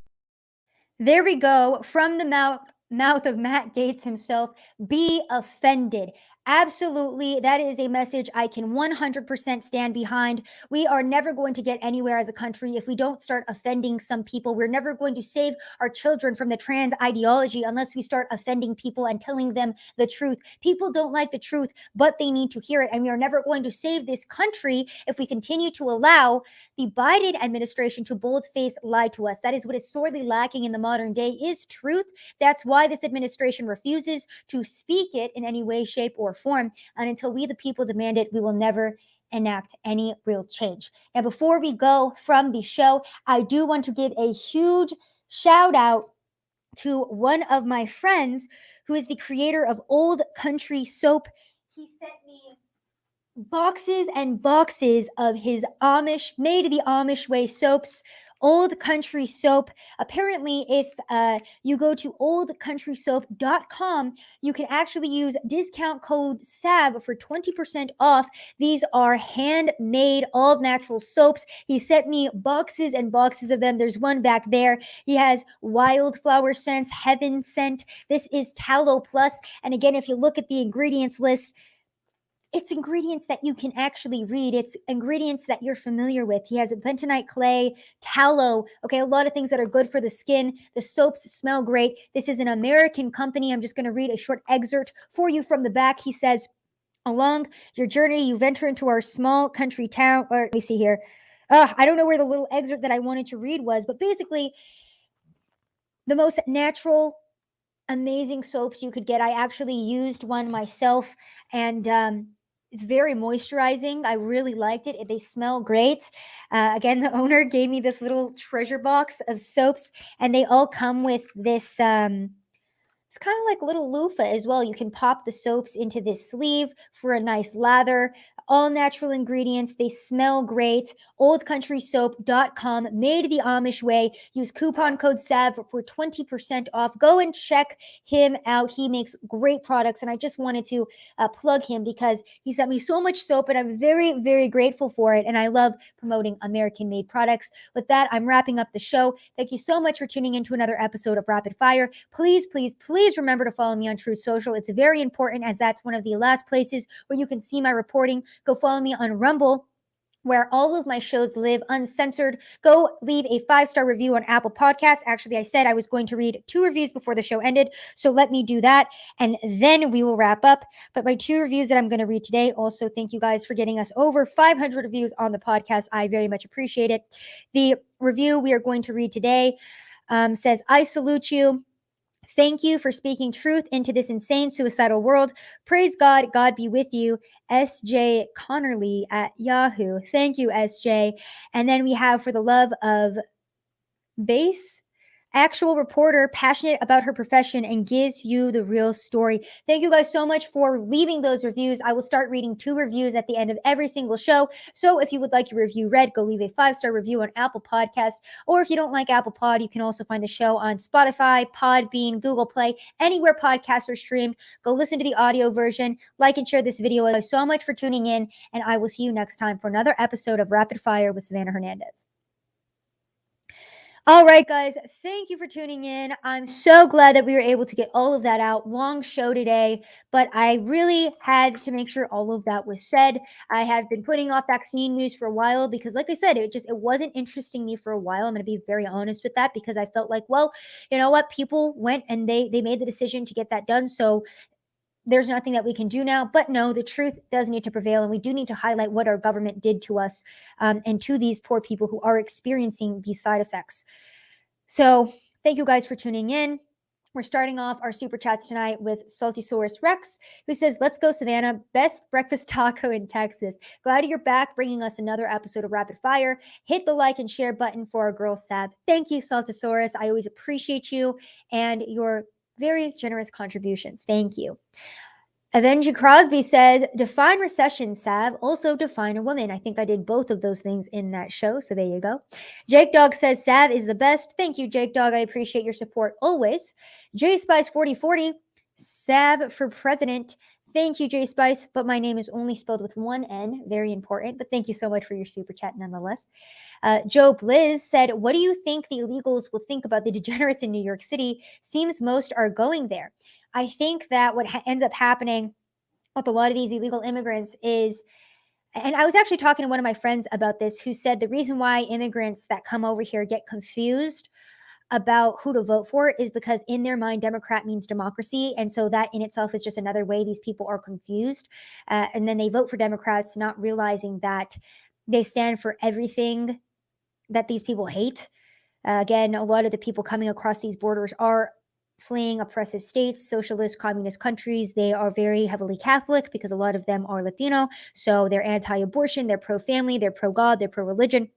There we go. From the mouth of Matt Gaetz himself, be offended. Absolutely. That is a message I can 100% stand behind. We are never going to get anywhere as a country if we don't start offending some people. We're never going to save our children from the trans ideology unless we start offending people and telling them the truth. People don't like the truth, but they need to hear it. And we are never going to save this country if we continue to allow the Biden administration to bold-face lie to us. That is what is sorely lacking in the modern day, is truth. That's why this administration refuses to speak it in any way, shape, or form. And until we, the people, demand it, we will never enact any real change. Now, before we go from the show, I do want to give a huge shout out to one of my friends who is the creator of Old Country Soap. He sent me boxes and boxes of his made the Amish way soaps. Old Country Soap. Apparently, if you go to oldcountrysoap.com, you can actually use discount code SAV for 20% off. These are handmade, all natural soaps. He sent me boxes and boxes of them. There's one back there. He has wildflower scents, heaven scent. This is Tallow Plus. And again, if you look at the ingredients list, it's ingredients that you can actually read. It's ingredients that you're familiar with. He has bentonite clay, tallow, okay, a lot of things that are good for the skin. The soaps smell great. This is an American company. I'm just going to read a short excerpt for you from the back. He says, along your journey, you venture into our small country town, or let me see here. I don't know where the little excerpt that I wanted to read was, but basically the most natural, amazing soaps you could get. I actually used one myself, and it's very moisturizing. I really liked it. They smell great. Again, the owner gave me this little treasure box of soaps, and they all come with this, it's kind of like a little loofah as well. You can pop the soaps into this sleeve for a nice lather. All natural ingredients. They smell great. Oldcountrysoap.com, made the Amish way. Use coupon code SAV for 20% off. Go and check him out. He makes great products, and I just wanted to plug him because he sent me so much soap, and I'm very, very grateful for it, and I love promoting American-made products. With that, I'm wrapping up the show. Thank you so much for tuning in to another episode of Rapid Fire. Please, please, please please remember to follow me on Truth Social. It's very important, as that's one of the last places where you can see my reporting. Go follow me on Rumble, where all of my shows live uncensored. Go leave a 5-star review on Apple Podcasts. Actually, I said I was going to read 2 reviews before the show ended, so let me do that, and then we will wrap up. But my 2 reviews that I'm going to read today, also thank you guys for getting us over 500 reviews on the podcast. I very much appreciate it. The review we are going to read today says, I salute you. Thank you for speaking truth into this insane suicidal world. Praise God. God be with you. SJ Connerly at Yahoo. Thank you, SJ. And then we have, for the love of bass, actual reporter, passionate about her profession and gives you the real story. Thank you guys so much for leaving those reviews. I will start reading 2 reviews at the end of every single show. So if you would like your review read, go leave a 5-star review on Apple Podcasts. Or if you don't like Apple Pod, you can also find the show on Spotify, Podbean, Google Play, anywhere podcasts are streamed. Go listen to the audio version. Like and share this video. Thank you so much for tuning in, and I will see you next time for another episode of Rapid Fire with Savannah Hernandez. All right, guys, thank you for tuning in. I'm so glad that we were able to get all of that out. Long show today, but I really had to make sure all of that was said. I have been putting off vaccine news for a while because, like I said, it wasn't interesting me for a while. I'm going to be very honest with that, because I felt like, well, you know what? People went and they made the decision to get that done. So there's nothing that we can do now. But no, the truth does need to prevail, and we do need to highlight what our government did to us and to these poor people who are experiencing these side effects. So thank you guys for tuning in. We're starting off our super chats tonight with Saltysaurus Rex, who says, let's go, Savannah. Best breakfast taco in Texas. Glad you're back, bringing us another episode of Rapid Fire. Hit the like and share button for our girl, Sab. Thank you, Saltysaurus. I always appreciate you and your very generous contributions. Thank you. Avenger Crosby says, define recession, Sav. Also define a woman. I think I did both of those things in that show, so there you go. Jake Dog says, Sav is the best. Thank you, Jake Dog. I appreciate your support always. J Spice 4040, Sav for president. Thank you, J Spice, but my name is only spelled with 1 N. Very important, but thank you so much for your super chat nonetheless. Joe Blizz said, what do you think the illegals will think about the degenerates in New York City? Seems most are going there. I think that what ends up happening with a lot of these illegal immigrants is, and I was actually talking to one of my friends about this, who said the reason why immigrants that come over here get confused about who to vote for is because in their mind, Democrat means democracy. And so that in itself is just another way these people are confused. And then they vote for Democrats, not realizing that they stand for everything that these people hate. Again, a lot of the people coming across these borders are fleeing oppressive states, socialist, communist countries. They are very heavily Catholic because a lot of them are Latino. So they're anti-abortion, they're pro-family, they're pro-God, they're pro-religion.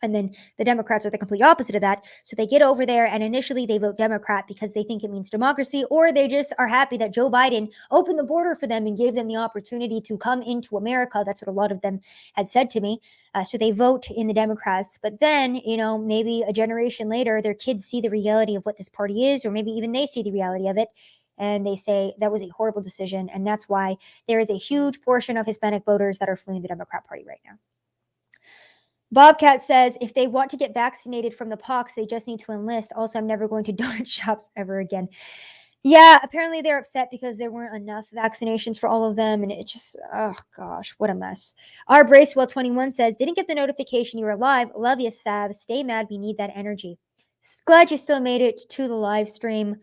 And then the Democrats are the complete opposite of that. So they get over there and initially they vote Democrat because they think it means democracy, or they just are happy that Joe Biden opened the border for them and gave them the opportunity to come into America. That's what a lot of them had said to me. So they vote in the Democrats. But then, you know, maybe a generation later, their kids see the reality of what this party is, or maybe even they see the reality of it. And they say that was a horrible decision. And that's why there is a huge portion of Hispanic voters that are fleeing the Democrat Party right now. Bobcat says, if they want to get vaccinated from the pox, they just need to enlist. Also, I'm never going to donut shops ever again. Yeah, apparently they're upset because there weren't enough vaccinations for all of them. And it just, oh gosh, what a mess. Our Bracewell21 says, didn't get the notification you were live. Love you, Sav. Stay mad. We need that energy. Glad you still made it to the live stream.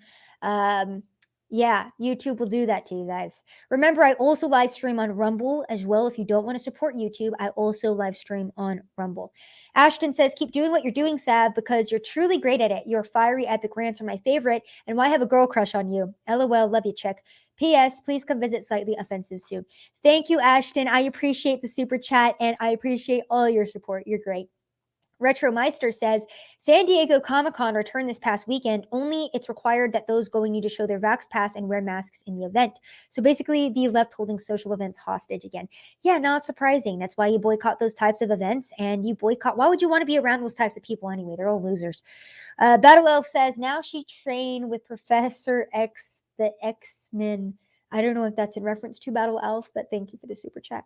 Yeah, YouTube will do that to you guys. Remember, I also live stream on Rumble as well. If you don't want to support YouTube, I also live stream on Rumble. Ashton says, keep doing what you're doing, Sav, because you're truly great at it. Your fiery epic rants are my favorite, and why have a girl crush on you? LOL, love you, chick. P.S. Please come visit Slightly Offensive soon. Thank you, Ashton. I appreciate the super chat, and I appreciate all your support. You're great. Retromeister says, San Diego Comic-Con returned this past weekend. Only it's required that those going need to show their Vax Pass and wear masks in the event. So basically, the left holding social events hostage again. Yeah, not surprising. That's why you boycott those types of events, and you boycott. Why would you want to be around those types of people anyway? They're all losers. Battle Elf says, now she trained with Professor X, the X-Men. I don't know if that's in reference to Battle Elf, but thank you for the super chat.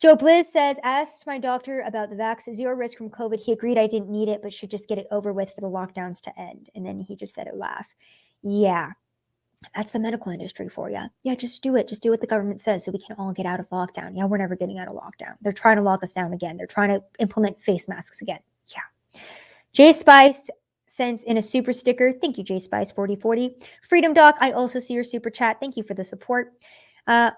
Joe Blizz says, asked my doctor about the vax, 0 risk from COVID. He agreed I didn't need it, but should just get it over with for the lockdowns to end. And then he just said a laugh. Yeah. That's the medical industry for you. Yeah, just do it. Just do what the government says so we can all get out of lockdown. Yeah, we're never getting out of lockdown. They're trying to lock us down again. They're trying to implement face masks again. Yeah. J Spice sends in a super sticker. Thank you, J Spice 4040. Freedom Doc, I also see your super chat. Thank you for the support.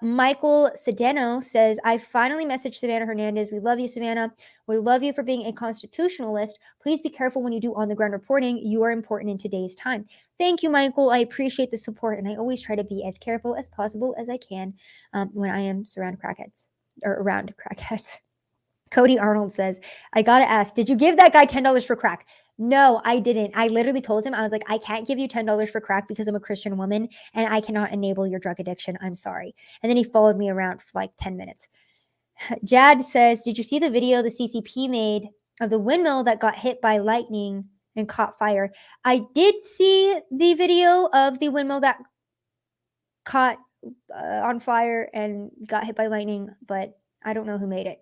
Michael Sedeno says, I finally messaged Savannah Hernandez. We love you, Savannah. We love you for being a constitutionalist. Please be careful when you do on-the-ground reporting. You are important in today's time. Thank you, Michael. I appreciate the support, and I always try to be as careful as possible as I can when I am around crackheads. Cody Arnold says, I gotta ask, did you give that guy $10 for crack? No, I didn't. I literally told him, I was like, I can't give you $10 for crack because I'm a Christian woman and I cannot enable your drug addiction. I'm sorry. And then he followed me around for like 10 minutes. Jad says, did you see the video the CCP made of the windmill that got hit by lightning and caught fire? I did see the video of the windmill that caught on fire and got hit by lightning, but I don't know who made it.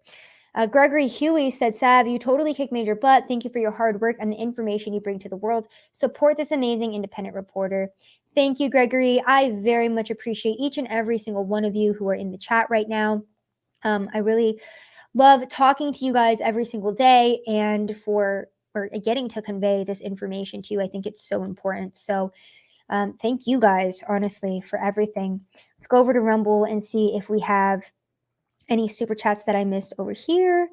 Gregory Huey said, Sav, you totally kick major butt. Thank you for your hard work and the information you bring to the world. Support this amazing independent reporter. Thank you, Gregory. I very much appreciate each and every single one of you who are in the chat right now. I really love talking to you guys every single day and for getting to convey this information to you. I think it's so important. So thank you guys, honestly, for everything. Let's go over to Rumble and see if we have any super chats that I missed over here.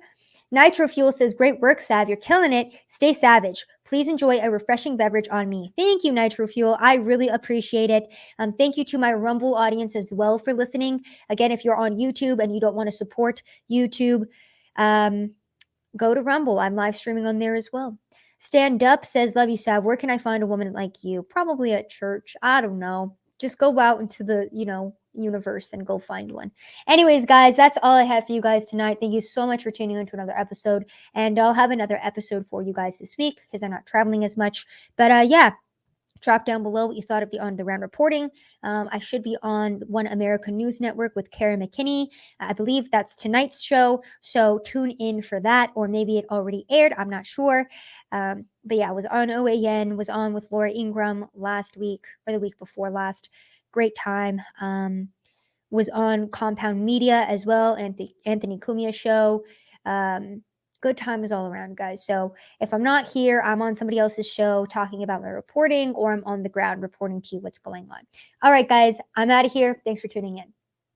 Nitro Fuel says, great work, Sav. You're killing it. Stay savage. Please enjoy a refreshing beverage on me. Thank you, Nitro Fuel. I really appreciate it. Thank you to my Rumble audience as well for listening. Again, if you're on YouTube and you don't want to support YouTube, go to Rumble. I'm live streaming on there as well. Stand Up says, love you, Sav. Where can I find a woman like you? Probably at church. I don't know. Just go out into the, universe and go find one. Anyways, guys, that's all I have for you guys tonight. Thank you so much for tuning in to another episode. And I'll have another episode for you guys this week because I'm not traveling as much. But yeah, drop down below what you thought of the on-the-ground reporting. I should be on One American News Network with Karen McKinney. I believe that's tonight's show. So tune in for that, or maybe it already aired. I'm not sure. But yeah, I was on OAN, was on with Laura Ingraham last week or the week before last. Great time. Was on Compound Media as well, and the Anthony Cumia show. Good times all around, guys. So if I'm not here, I'm on somebody else's show talking about my reporting, or I'm on the ground reporting to you what's going on. All right, guys, I'm out of here. Thanks for tuning in.